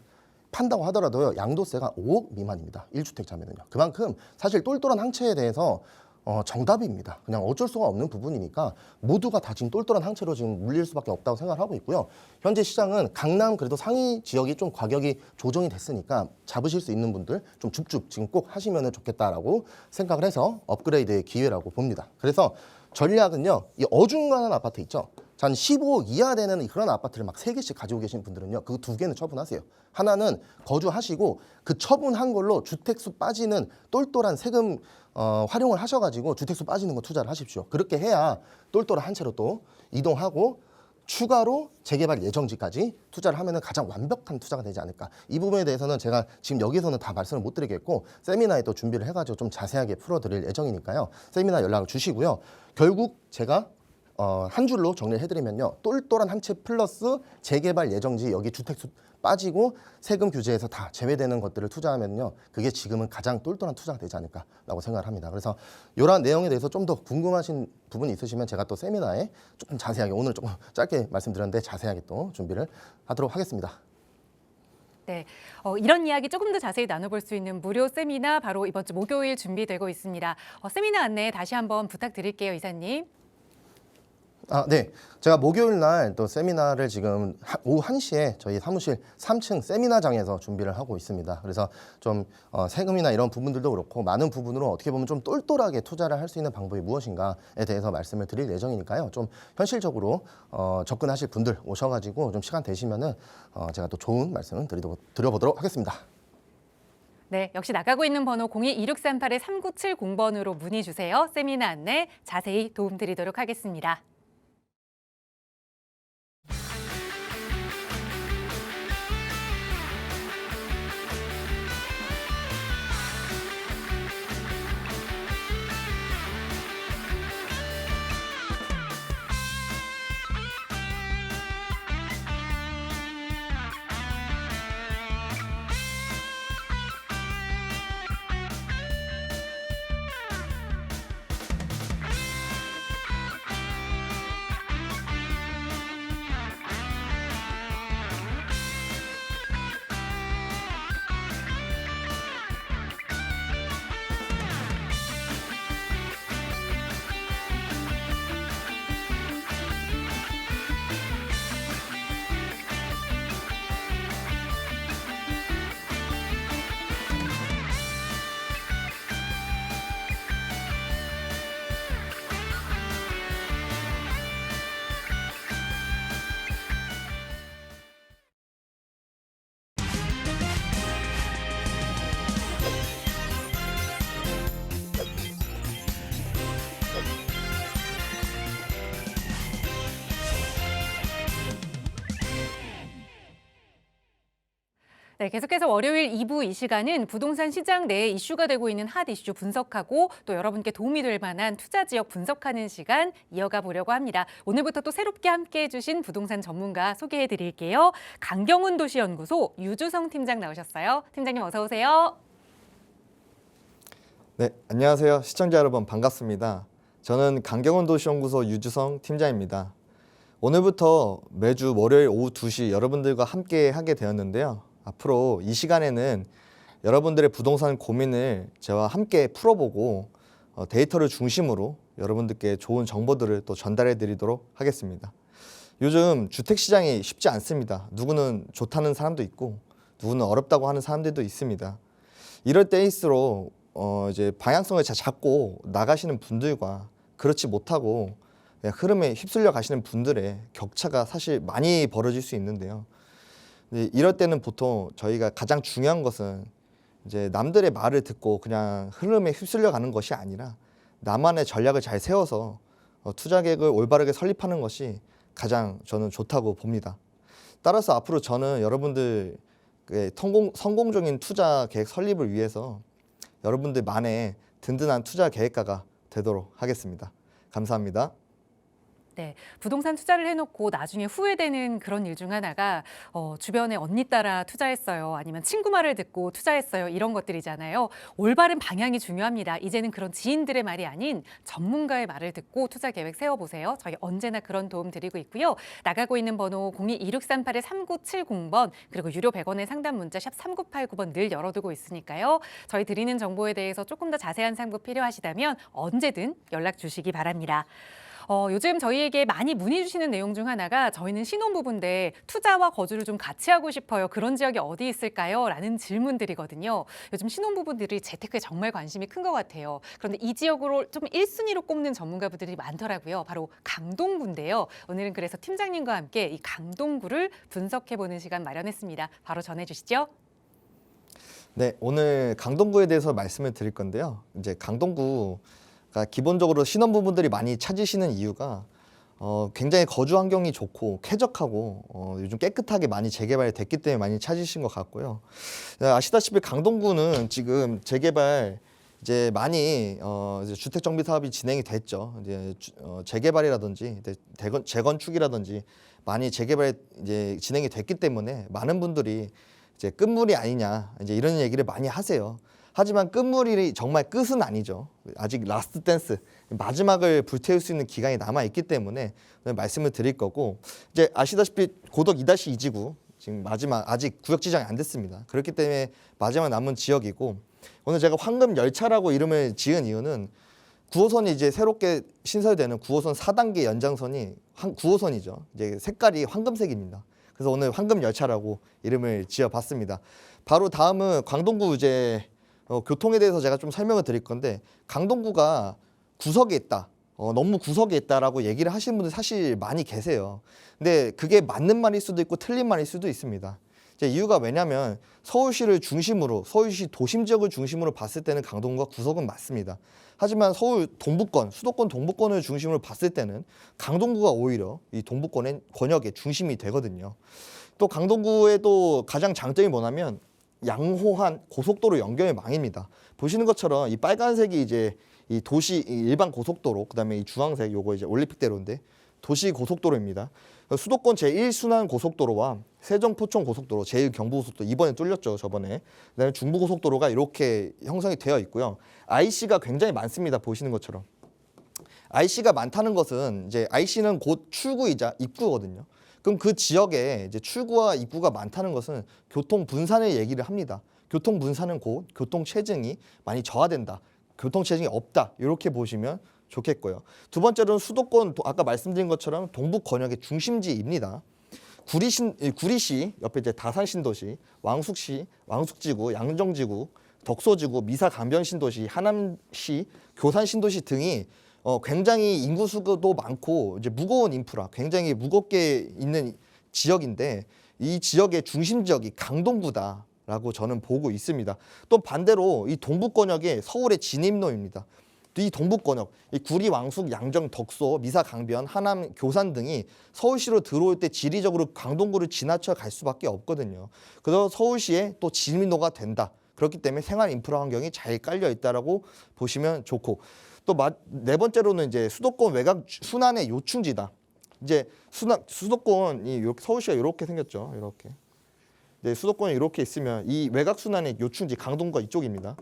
판다고 하더라도요. 양도세가 5억 미만입니다. 1주택자면은요. 그만큼 사실 똘똘한 항체에 대해서 정답입니다. 그냥 어쩔 수가 없는 부분이니까 모두가 다 지금 똘똘한 항체로 지금 물릴 수밖에 없다고 생각을 하고 있고요. 현재 시장은 강남 그래도 상위 지역이 좀 가격이 조정이 됐으니까 잡으실 수 있는 분들 좀 줍줍 지금 꼭 하시면 좋겠다라고 생각을 해서 업그레이드의 기회라고 봅니다. 그래서 전략은요. 이 어중간한 아파트 있죠. 한 15억 이하 되는 그런 아파트를 막 3개씩 가지고 계신 분들은요. 그 2개는 처분하세요. 하나는 거주하시고 그 처분한 걸로 주택수 빠지는 똘똘한 세금 활용을 하셔가지고 주택수 빠지는 거 투자를 하십시오. 그렇게 해야 똘똘한 한 채로 또 이동하고 추가로 재개발 예정지까지 투자를 하면 가장 완벽한 투자가 되지 않을까. 이 부분에 대해서는 제가 지금 여기서는 다 말씀을 못 드리겠고 세미나에 또 준비를 해가지고 좀 자세하게 풀어드릴 예정이니까요. 세미나 연락을 주시고요. 결국 제가 한 줄로 정리를 해드리면요. 똘똘한 한 채 플러스 재개발 예정지 여기 주택수 빠지고 세금 규제에서 다 제외되는 것들을 투자하면요. 그게 지금은 가장 똘똘한 투자가 되지 않을까라고 생각을 합니다. 그래서 이러한 내용에 대해서 좀 더 궁금하신 부분이 있으시면 제가 또 세미나에 조금 자세하게 오늘 조금 짧게 말씀드렸는데 자세하게 또 준비를 하도록 하겠습니다. 네, 이런 이야기 조금 더 자세히 나눠볼 수 있는 무료 세미나 바로 이번 주 목요일 준비되고 있습니다. 세미나 안내 다시 한번 부탁드릴게요, 이사님. 네. 제가 목요일 날 또 세미나를 지금 오후 1시에 저희 사무실 3층 세미나장에서 준비를 하고 있습니다. 그래서 좀 세금이나 이런 부분들도 그렇고 많은 부분으로 어떻게 보면 좀 똘똘하게 투자를 할 수 있는 방법이 무엇인가에 대해서 말씀을 드릴 예정이니까요. 좀 현실적으로 접근하실 분들 오셔가지고 좀 시간 되시면은 제가 또 좋은 말씀을 드려보도록 하겠습니다. 네, 역시 나가고 있는 번호 02-2638-3970번으로 문의 주세요. 세미나 안내 자세히 도움드리도록 하겠습니다. 네, 계속해서 월요일 2부 이 시간은 부동산 시장 내에 이슈가 되고 있는 핫 이슈 분석하고 또 여러분께 도움이 될 만한 투자 지역 분석하는 시간 이어가 보려고 합니다. 오늘부터 또 새롭게 함께해 주신 부동산 전문가 소개해 드릴게요. 강경훈 도시연구소 유주성 팀장 나오셨어요. 팀장님 어서 오세요. 네, 안녕하세요. 시청자 여러분 반갑습니다. 저는 강경훈 도시연구소 유주성 팀장입니다. 오늘부터 매주 월요일 오후 2시 여러분들과 함께 하게 되었는데요. 앞으로 이 시간에는 여러분들의 부동산 고민을 저와 함께 풀어보고 데이터를 중심으로 여러분들께 좋은 정보들을 또 전달해 드리도록 하겠습니다. 요즘 주택시장이 쉽지 않습니다. 누구는 좋다는 사람도 있고 누구는 어렵다고 하는 사람들도 있습니다. 이럴 때일수록 이제 방향성을 잘 잡고 나가시는 분들과 그렇지 못하고 그냥 흐름에 휩쓸려 가시는 분들의 격차가 사실 많이 벌어질 수 있는데요. 이럴 때는 보통 저희가 가장 중요한 것은 이제 남들의 말을 듣고 그냥 흐름에 휩쓸려 가는 것이 아니라 나만의 전략을 잘 세워서 투자 계획을 올바르게 설립하는 것이 가장 저는 좋다고 봅니다. 따라서 앞으로 저는 여러분들 성공적인 투자 계획 설립을 위해서 여러분들만의 든든한 투자 계획가가 되도록 하겠습니다. 감사합니다. 네, 부동산 투자를 해놓고 나중에 후회되는 그런 일 중 하나가 주변에 언니 따라 투자했어요. 아니면 친구 말을 듣고 투자했어요. 이런 것들이잖아요. 올바른 방향이 중요합니다. 이제는 그런 지인들의 말이 아닌 전문가의 말을 듣고 투자 계획 세워보세요. 저희 언제나 그런 도움 드리고 있고요. 나가고 있는 번호 02-2638-3970번 그리고 유료 100원의 상담 문자 샵 3989번 늘 열어두고 있으니까요. 저희 드리는 정보에 대해서 조금 더 자세한 상담 필요하시다면 언제든 연락 주시기 바랍니다. 요즘 저희에게 많이 문의 주시는 내용 중 하나가 저희는 신혼부부인데 투자와 거주를 좀 같이 하고 싶어요. 그런 지역이 어디 있을까요? 라는 질문들이거든요. 요즘 신혼부부들이 재테크에 정말 관심이 큰 것 같아요. 그런데 이 지역으로 좀 1순위로 꼽는 전문가분들이 많더라고요. 바로 강동구인데요. 오늘은 그래서 팀장님과 함께 이 강동구를 분석해보는 시간 마련했습니다. 바로 전해주시죠. 네, 오늘 강동구에 대해서 말씀을 드릴 건데요. 이제 강동구 기본적으로 신혼부부들이 많이 찾으시는 이유가 굉장히 거주 환경이 좋고 쾌적하고 요즘 깨끗하게 많이 재개발이 됐기 때문에 많이 찾으신 것 같고요. 아시다시피 강동구는 지금 재개발 이제 많이 이제 주택 정비 사업이 진행이 됐죠. 이제 재개발이라든지 재건축이라든지 많이 재개발이 이제 진행이 됐기 때문에 많은 분들이 이제 끝물이 아니냐 이제 이런 얘기를 많이 하세요. 하지만 끝물이 정말 끝은 아니죠. 아직 라스트 댄스, 마지막을 불태울 수 있는 기간이 남아 있기 때문에 말씀을 드릴 거고, 이제 아시다시피 고덕 2-2지구 지금 마지막 아직 구역 지정이 안 됐습니다. 그렇기 때문에 마지막 남은 지역이고 오늘 제가 황금 열차라고 이름을 지은 이유는 9호선이 이제 새롭게 신설되는 9호선 4단계 연장선이 9호선이죠. 이제 색깔이 황금색입니다. 그래서 오늘 황금 열차라고 이름을 지어봤습니다. 바로 다음은 강동구 이제 교통에 대해서 제가 좀 설명을 드릴 건데 강동구가 구석에 있다. 너무 구석에 있다라고 얘기를 하시는 분들 사실 많이 계세요. 근데 그게 맞는 말일 수도 있고 틀린 말일 수도 있습니다. 이제 이유가 왜냐면 서울시를 중심으로 서울시 도심 지역을 중심으로 봤을 때는 강동구가 구석은 맞습니다. 하지만 서울 동부권, 수도권 동부권을 중심으로 봤을 때는 강동구가 오히려 이 동부권의 권역의 중심이 되거든요. 또 강동구의 또 가장 장점이 뭐냐면 양호한 고속도로 연결망입니다. 보시는 것처럼 이 빨간색이 이제 이 도시 일반 고속도로, 그다음에 이 주황색 요거 이제 올림픽대로인데 도시 고속도로입니다. 수도권 제1순환 고속도로와 세종 포천 고속도로, 제1경부고속도로 이번에 뚫렸죠, 저번에. 그다음에 중부고속도로가 이렇게 형성이 되어 있고요. IC가 굉장히 많습니다. 보시는 것처럼. IC가 많다는 것은 이제 IC는 곧 출구이자 입구거든요. 그럼 그 지역에 이제 출구와 입구가 많다는 것은 교통 분산의 얘기를 합니다. 교통 분산은 곧 교통 체증이 많이 저하된다. 교통 체증이 없다. 이렇게 보시면 좋겠고요. 두 번째로는 수도권, 아까 말씀드린 것처럼 동북 권역의 중심지입니다. 구리시 옆에 이제 다산신도시, 왕숙시, 왕숙지구, 양정지구, 덕소지구, 미사강변신도시, 하남시, 교산신도시 등이 굉장히 인구수도 많고 이제 무거운 인프라, 굉장히 무겁게 있는 지역인데 이 지역의 중심 지역이 강동구다라고 저는 보고 있습니다. 또 반대로 이 동북권역의 서울의 진입로입니다. 이 동북권역, 이 구리, 왕숙, 양정, 덕소, 미사, 강변, 하남, 교산 등이 서울시로 들어올 때 지리적으로 강동구를 지나쳐 갈 수밖에 없거든요. 그래서 서울시의 또 진입로가 된다. 그렇기 때문에 생활 인프라 환경이 잘 깔려 있다라고 보시면 좋고, 또 네 번째로는 이제 수도권 외곽 순환의 요충지다. 이제 수도권이 이렇게 서울시가 이렇게 생겼죠. 이렇게. 네, 수도권이 이렇게 있으면 이 외곽 순환의 요충지 강동구가 이쪽입니다.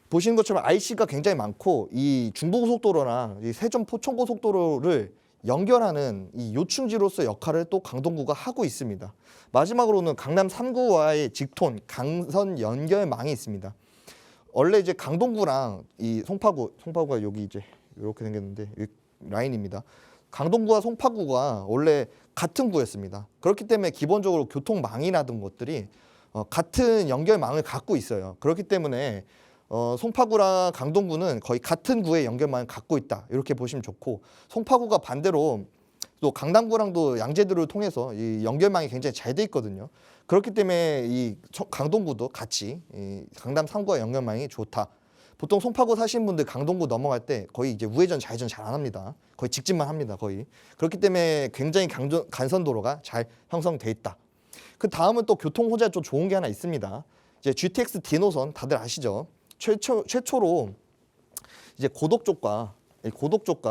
보시는 것처럼 IC가 굉장히 많고 이 중부고속도로나 이 세종 포천고속도로를 연결하는 이 요충지로서 역할을 또 강동구가 하고 있습니다. 마지막으로는 강남 3구와의 직톤 강선 연결망이 있습니다. 원래 이제 강동구랑 이 송파구가 여기 이제 이렇게 생겼는데 이 라인입니다. 강동구와 송파구가 원래 같은 구였습니다. 그렇기 때문에 기본적으로 교통망이라든 것들이 같은 연결망을 갖고 있어요. 그렇기 때문에 송파구랑 강동구는 거의 같은 구의 연결망을 갖고 있다. 이렇게 보시면 좋고, 송파구가 반대로 또 강남구랑도 양재도를 통해서 이 연결망이 굉장히 잘 돼 있거든요. 그렇기 때문에 이 강동구도 같이 이 강남 3구와 연결망이 좋다. 보통 송파구 사시는 분들 강동구 넘어갈 때 거의 이제 우회전, 좌회전 잘 안 합니다. 거의 직진만 합니다. 거의. 그렇기 때문에 굉장히 간선도로가 잘 형성돼 있다. 그 다음은 또 교통 호재가 좀 좋은 게 하나 있습니다. 이제 GTX D 노선 다들 아시죠? 최초로 이제 고덕 쪽과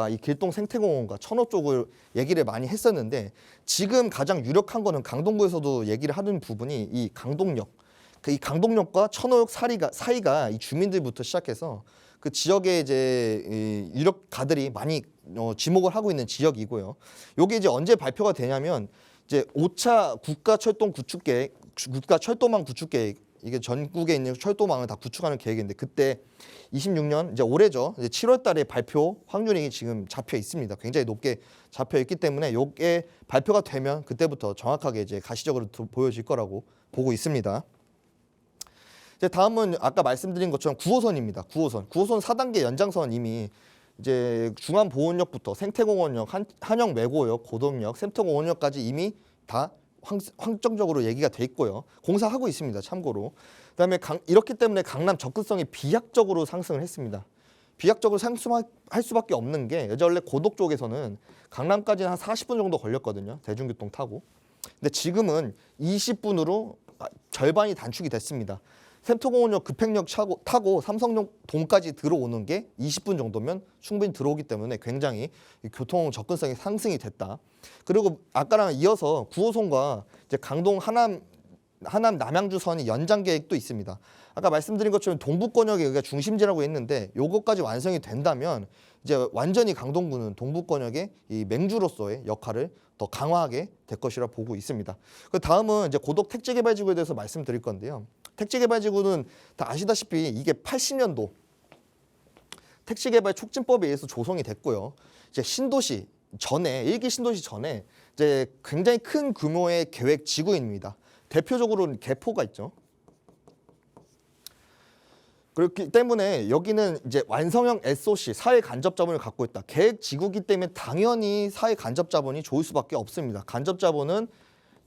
이 길동 생태공원과 천호 쪽을 얘기를 많이 했었는데, 지금 가장 유력한 거는 강동구에서도 얘기를 하는 부분이 이 강동역. 이 강동역과 천호역 사이가 이 주민들부터 시작해서 그 지역에 이제 이 유력가들이 많이 지목을 하고 있는 지역이고요. 요게 이제 언제 발표가 되냐면 이제 5차 국가철도망 구축 계획, 이게 전국에 있는 철도망을 다 구축하는 계획인데, 그때 26년 이제 올해죠. 이제 7월 달에 발표 확률이 지금 잡혀 있습니다. 굉장히 높게 잡혀 있기 때문에 요게 발표가 되면 그때부터 정확하게 이제 가시적으로 보여질 거라고 보고 있습니다. 이제 다음은 아까 말씀드린 것처럼 9호선입니다. 9호선 4단계 연장선 이미 이제 중앙보훈역부터 생태공원역, 한영매고역, 고덕역, 샘터공원역까지 이미 다 확정적으로 얘기가 돼 있고요. 공사하고 있습니다. 참고로. 그다음에 이렇기 때문에 강남 접근성이 비약적으로 상승을 했습니다. 비약적으로 상승할 수밖에 없는 게, 원래 고덕 쪽에서는 강남까지는 한 40분 정도 걸렸거든요. 대중교통 타고. 근데 지금은 20분으로 절반이 단축이 됐습니다. 샘터공원역 급행역 타고 삼성동까지 들어오는 게 20분 정도면 충분히 들어오기 때문에 굉장히 교통 접근성이 상승이 됐다. 그리고 아까랑 이어서 9호선과 이제 강동 하남 남양주선이 연장 계획도 있습니다. 아까 말씀드린 것처럼 동북권역이 여기가 중심지라고 했는데, 요것까지 완성이 된다면 이제 완전히 강동구는 동북권역의 이 맹주로서의 역할을 더 강화하게 될 것이라 보고 있습니다. 그 다음은 이제 고덕 택지개발지구에 대해서 말씀드릴 건데요. 택지개발지구는 다 아시다시피 이게 80년도 택지개발 촉진법에 의해서 조성이 됐고요. 이제 신도시 전에 1기 신도시 전에 이제 굉장히 큰 규모의 계획 지구입니다. 대표적으로는 개포가 있죠. 그렇기 때문에 여기는 이제 완성형 SOC 사회 간접 자본을 갖고 있다. 계획 지구기 때문에 당연히 사회 간접 자본이 좋을 수밖에 없습니다. 간접 자본은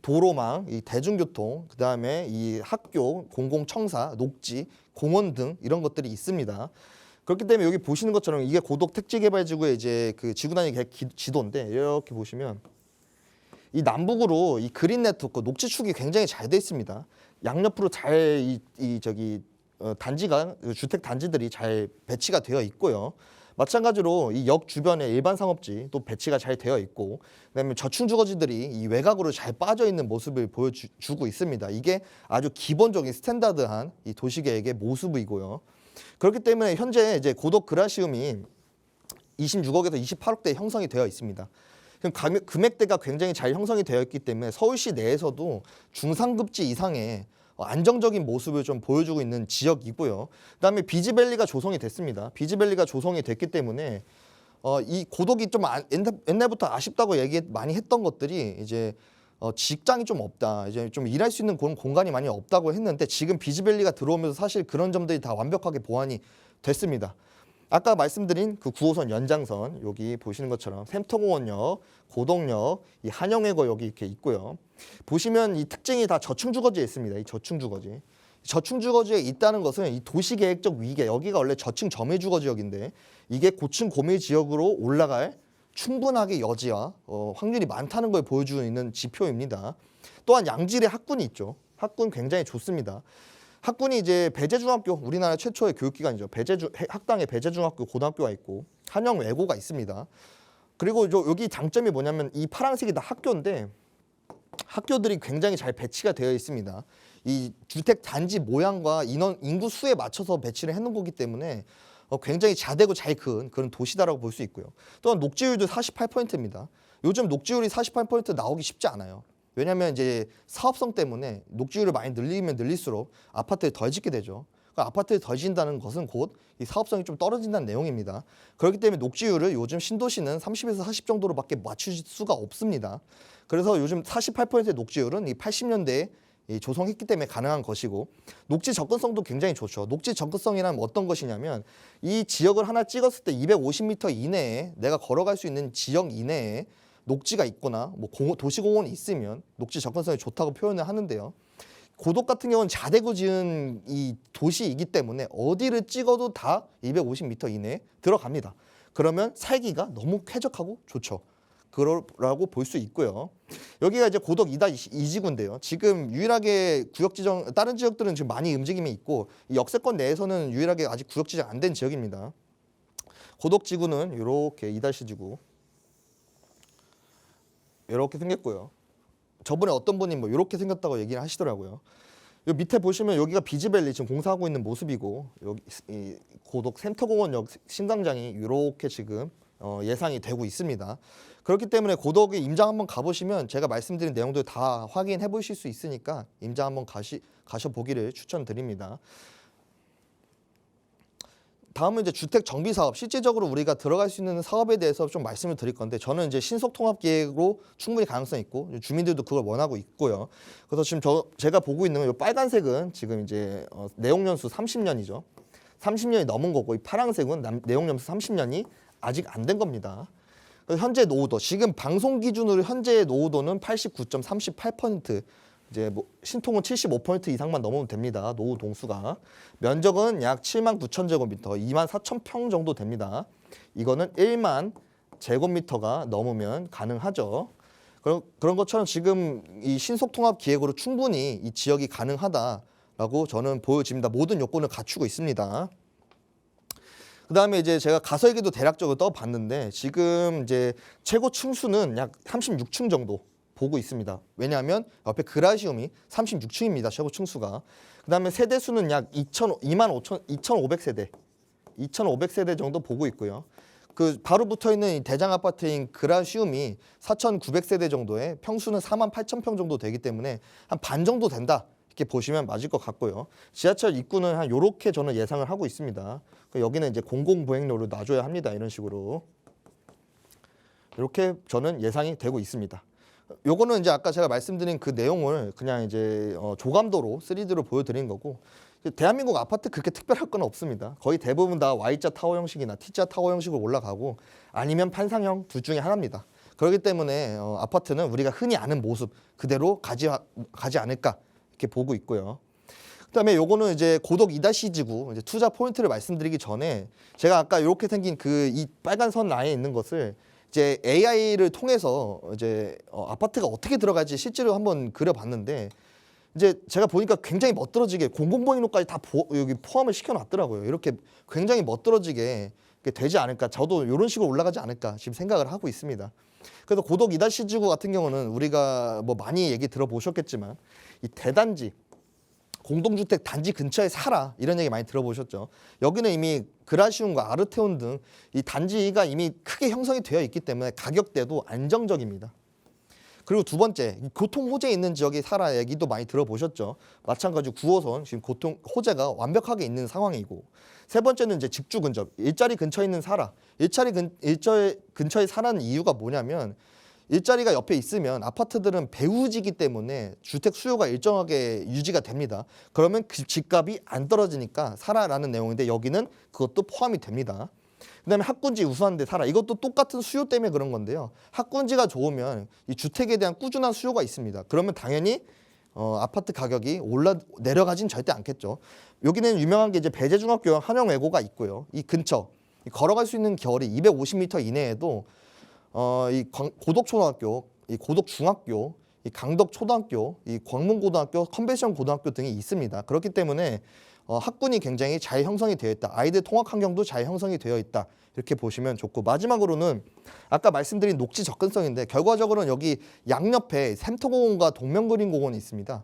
도로망, 이 대중교통, 그다음에 이 학교, 공공청사, 녹지, 공원 등 이런 것들이 있습니다. 그렇기 때문에 여기 보시는 것처럼 이게 고덕 택지개발지구의 이제 그 지구 단위 계획 지도인데 이렇게 보시면 이 남북으로 이 그린 네트워크 녹지축이 굉장히 잘 돼 있습니다. 양옆으로 잘 단지가 주택 단지들이 잘 배치가 되어 있고요. 마찬가지로 이 역 주변에 일반 상업지 또 배치가 잘 되어 있고, 그다음에 저층 주거지들이 이 외곽으로 잘 빠져 있는 모습을 보여주고 있습니다. 이게 아주 기본적인 스탠다드한 이 도시계획의 모습이고요. 그렇기 때문에 현재 이제 고덕 그라시움이 26억에서 28억대 형성이 되어 있습니다. 금액대가 굉장히 잘 형성이 되어 있기 때문에 서울시 내에서도 중상급지 이상의 안정적인 모습을 좀 보여주고 있는 지역이고요. 그다음에 비지밸리가 조성이 됐습니다. 비지밸리가 조성이 됐기 때문에 이 고덕이 좀 옛날부터 아쉽다고 얘기 많이 했던 것들이 이제 직장이 좀 없다, 이제 좀 일할 수 있는 그런 공간이 많이 없다고 했는데 지금 비지밸리가 들어오면서 사실 그런 점들이 다 완벽하게 보완이 됐습니다. 아까 말씀드린 그 9호선 연장선 여기 보시는 것처럼 샘터공원역, 고덕역, 이 한영외고역이 이렇게 있고요. 보시면 이 특징이 다 저층 주거지에 있습니다. 이 저층 주거지. 저층 주거지에 있다는 것은 이 도시계획적 위계, 여기가 원래 저층 점유 주거 지역인데 이게 고층 고밀 지역으로 올라갈 충분하게 여지와 확률이 많다는 걸 보여주고 있는 지표입니다. 또한 양질의 학군이 있죠. 학군 굉장히 좋습니다. 학군이 이제 배재중학교, 우리나라 최초의 교육기관이죠. 학당에 배재중학교 고등학교가 있고 한영외고가 있습니다. 그리고 여기 장점이 뭐냐면 이 파란색이 다 학교인데 학교들이 굉장히 잘 배치가 되어 있습니다. 이 주택 단지 모양과 인구 수에 맞춰서 배치를 해놓은 거기 때문에 굉장히 자대고 잘 큰 그런 도시다라고 볼 수 있고요. 또한 녹지율도 48%입니다. 요즘 녹지율이 48% 나오기 쉽지 않아요. 왜냐하면 이제 사업성 때문에 녹지율을 많이 늘리면 늘릴수록 아파트를 덜 짓게 되죠. 그러니까 아파트를 덜 짓는다는 것은 곧 이 사업성이 좀 떨어진다는 내용입니다. 그렇기 때문에 녹지율을 요즘 신도시는 30에서 40 정도로밖에 맞출 수가 없습니다. 그래서 요즘 48%의 녹지율은 이 80년대에 조성했기 때문에 가능한 것이고, 녹지 접근성도 굉장히 좋죠. 녹지 접근성이란 어떤 것이냐면 이 지역을 하나 찍었을 때 250m 이내에 내가 걸어갈 수 있는 지역 이내에 녹지가 있거나 뭐 도시공원이 있으면 녹지 접근성이 좋다고 표현을 하는데요. 고덕 같은 경우는 자대고 지은 이 도시이기 때문에 어디를 찍어도 다 250m 이내에 들어갑니다. 그러면 살기가 너무 쾌적하고 좋죠. 그러라고 볼 수 있고요. 여기가 이제 고덕 2-2지구인데요. 지금 유일하게 구역 지정, 다른 지역들은 지금 많이 움직임이 있고 이 역세권 내에서는 유일하게 아직 구역 지정 안 된 지역입니다. 고덕 지구는 이렇게 2-지구 이렇게 생겼고요. 저번에 어떤 분이 뭐 이렇게 생겼다고 얘기를 하시더라고요. 요 밑에 보시면 여기가 비지밸리 지금 공사하고 있는 모습이고, 여기 이 고덕 센터공원역 신광장이 이렇게 지금 예상이 되고 있습니다. 그렇기 때문에 고덕에 임장 한번 가보시면 제가 말씀드린 내용들 다 확인해 보실 수 있으니까 임장 한번 가셔보기를 추천드립니다. 다음은 이제 주택 정비 사업, 실질적으로 우리가 들어갈 수 있는 사업에 대해서 좀 말씀을 드릴 건데, 저는 이제 신속 통합 계획으로 충분히 가능성 있고 주민들도 그걸 원하고 있고요. 그래서 지금 제가 보고 있는 이 빨간색은 지금 이제 내용 연수 30년이죠. 30년이 넘은 거고, 이 파란색은 내용 연수 30년이 아직 안 된 겁니다. 현재 노후도, 지금 방송 기준으로 현재의 노후도는 89.38%. 이제 뭐 신통은 75% 이상만 넘으면 됩니다. 노후 동수가. 면적은 약 79,000제곱미터, 24,000평 정도 됩니다. 이거는 1만 제곱미터가 넘으면 가능하죠. 그런 것처럼 지금 이 신속통합 기획으로 충분히 이 지역이 가능하다라고 저는 보여집니다. 모든 요건을 갖추고 있습니다. 그다음에 이제 제가 가설기도 대략적으로 떠봤는데 지금 이제 최고 층수는 약 36층 정도 보고 있습니다. 왜냐하면 옆에 그라시움이 36층입니다. 최고 층수가. 그다음에 세대 수는 약 2,500세대, 2,500세대 정도 보고 있고요. 그 바로 붙어 있는 이 대장 아파트인 그라시움이 4,900세대 정도에 평수는 48,000평 정도 되기 때문에 한 반 정도 된다. 이렇게 보시면 맞을 것 같고요. 지하철 입구는 한 요렇게 저는 예상을 하고 있습니다. 여기는 이제 공공보행로를 놔줘야 합니다. 이런 식으로. 이렇게 저는 예상이 되고 있습니다. 요거는 이제 아까 제가 말씀드린 그 내용을 그냥 이제 조감도로 3D로 보여드린 거고, 대한민국 아파트 그렇게 특별할 건 없습니다. 거의 대부분 다 Y자 타워 형식이나 T자 타워 형식으로 올라가고 아니면 판상형 둘 중에 하나입니다. 그렇기 때문에 아파트는 우리가 흔히 아는 모습 그대로 가지 않을까 이렇게 보고 있고요. 그다음에 요거는 이제 고덕 2-2 지구 이제 투자 포인트를 말씀드리기 전에 제가 아까 이렇게 생긴 그 이 빨간 선 라인에 있는 것을 이제 AI를 통해서 이제 아파트가 어떻게 들어갈지 실제로 한번 그려봤는데, 이제 제가 보니까 굉장히 멋들어지게 공공보행로까지 다 여기 포함을 시켜놨더라고요. 이렇게 굉장히 멋들어지게 되지 않을까, 저도 이런 식으로 올라가지 않을까 지금 생각을 하고 있습니다. 그래서 고덕 2-2 지구 같은 경우는 우리가 뭐 많이 얘기 들어보셨겠지만 이 대단지 공동주택 단지 근처에 살아 이런 얘기 많이 들어보셨죠. 여기는 이미 그라시움과 아르테온 등 이 단지가 이미 크게 형성이 되어 있기 때문에 가격대도 안정적입니다. 그리고 두 번째, 교통 호재에 있는 지역에 살아 얘기도 많이 들어보셨죠. 마찬가지로 9호선 지금 교통 호재가 완벽하게 있는 상황이고, 세 번째는 이제 집주 근접, 일자리 근처에 있는 살아. 일자리 근처에 사라는 이유가 뭐냐면, 일자리가 옆에 있으면 아파트들은 배후지기 때문에 주택 수요가 일정하게 유지가 됩니다. 그러면 그 집값이 안 떨어지니까 살아라는 내용인데, 여기는 그것도 포함이 됩니다. 그다음에 학군지 우수한 데 살아. 이것도 똑같은 수요 때문에 그런 건데요. 학군지가 좋으면 이 주택에 대한 꾸준한 수요가 있습니다. 그러면 당연히 아파트 가격이 내려가진 절대 않겠죠. 여기는 유명한 게 이제 배재중학교 한영외고가 있고요. 이 근처 걸어갈 수 있는 거리 250m 이내에도 이 고덕초등학교, 이 고덕중학교, 이 강덕초등학교, 이 광문고등학교, 컨벤션 고등학교 등이 있습니다. 그렇기 때문에 학군이 굉장히 잘 형성이 되어 있다. 아이들 통학 환경도 잘 형성이 되어 있다. 이렇게 보시면 좋고, 마지막으로는 아까 말씀드린 녹지 접근성인데, 결과적으로는 여기 양옆에 샘터공원과 동명그린공원이 있습니다.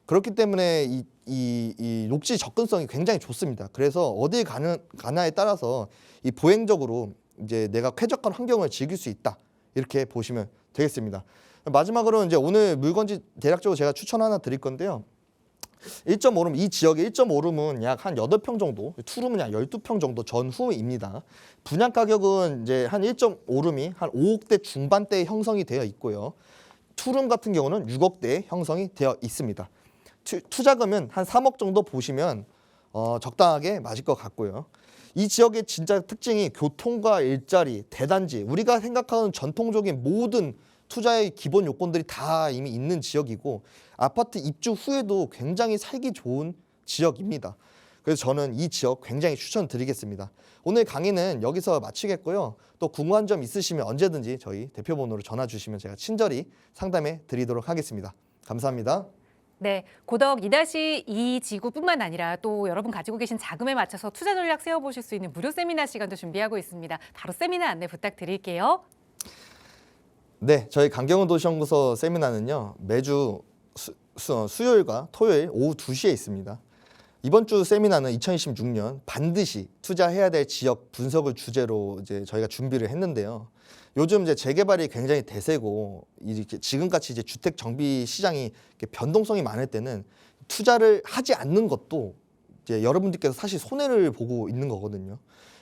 그렇기 때문에 이 녹지 접근성이 굉장히 좋습니다. 그래서 어딜 가냐에 따라서 이 보행적으로 이제 내가 쾌적한 환경을 즐길 수 있다. 이렇게 보시면 되겠습니다. 마지막으로 이제 오늘 물건지 대략적으로 제가 추천 하나 드릴 건데요. 1.5룸, 이 지역의 1.5룸은 약 한 8평 정도, 투룸은 약 12평 정도 전후입니다. 분양 가격은 이제 한 1.5룸이 한 5억대 중반대에 형성이 되어 있고요. 투룸 같은 경우는 6억대에 형성이 되어 있습니다. 투자금은 한 3억 정도 보시면 적당하게 맞을 것 같고요. 이 지역의 진짜 특징이 교통과 일자리, 대단지, 우리가 생각하는 전통적인 모든 투자의 기본 요건들이 다 이미 있는 지역이고, 아파트 입주 후에도 굉장히 살기 좋은 지역입니다. 그래서 저는 이 지역 굉장히 추천드리겠습니다. 오늘 강의는 여기서 마치겠고요. 또 궁금한 점 있으시면 언제든지 저희 대표번호로 전화 주시면 제가 친절히 상담해 드리도록 하겠습니다. 감사합니다. 네, 고덕 2-2 지구뿐만 아니라 또 여러분 가지고 계신 자금에 맞춰서 투자 전략 세워보실 수 있는 무료 세미나 시간도 준비하고 있습니다. 바로 세미나 안내 부탁드릴게요. 네, 저희 강경훈 도시연구소 세미나는요, 매주 수요일과 토요일 오후 2시에 있습니다. 이번 주 세미나는 2026년 반드시 투자해야 될 지역 분석을 주제로 이제 저희가 준비를 했는데요. 요즘 이제 재개발이 굉장히 대세고, 지금같이 이제 주택 정비 시장이 변동성이 많을 때는 투자를 하지 않는 것도 이제 여러분들께서 사실 손해를 보고 있는 거거든요.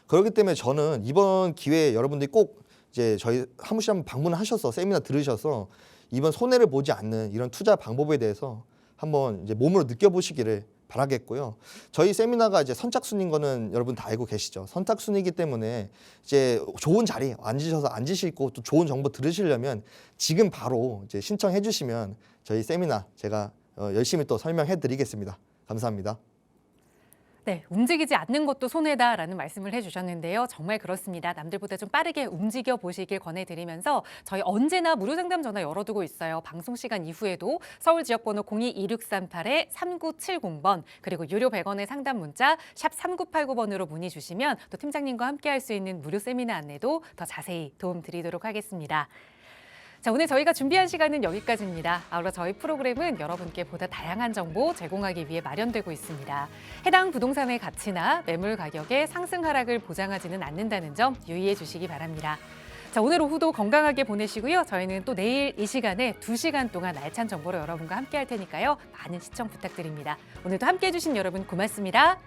그렇기 때문에 저는 이번 기회에 여러분들이 꼭 이제 저희 사무실 한번 방문하셔서 세미나 들으셔서 이번 손해를 보지 않는 이런 투자 방법에 대해서 한번 이제 몸으로 느껴보시기를 바라겠고요. 저희 세미나가 이제 선착순인 거는 여러분 다 알고 계시죠. 선착순이기 때문에 이제 좋은 자리 앉으시고 또 좋은 정보 들으시려면 지금 바로 이제 신청해 주시면 저희 세미나 제가 열심히 또 설명해 드리겠습니다. 감사합니다. 네, 움직이지 않는 것도 손해다라는 말씀을 해주셨는데요. 정말 그렇습니다. 남들보다 좀 빠르게 움직여 보시길 권해드리면서 저희 언제나 무료 상담 전화 열어두고 있어요. 방송 시간 이후에도 서울 지역번호 02-2638-3970번 그리고 유료 100원의 상담 문자 샵 3989번으로 문의 주시면 또 팀장님과 함께할 수 있는 무료 세미나 안내도 더 자세히 도움드리도록 하겠습니다. 자, 오늘 저희가 준비한 시간은 여기까지입니다. 아울러 저희 프로그램은 여러분께 보다 다양한 정보 제공하기 위해 마련되고 있습니다. 해당 부동산의 가치나 매물 가격의 상승 하락을 보장하지는 않는다는 점 유의해 주시기 바랍니다. 자, 오늘 오후도 건강하게 보내시고요. 저희는 또 내일 이 시간에 2시간 동안 알찬 정보로 여러분과 함께 할 테니까요. 많은 시청 부탁드립니다. 오늘도 함께 해주신 여러분 고맙습니다.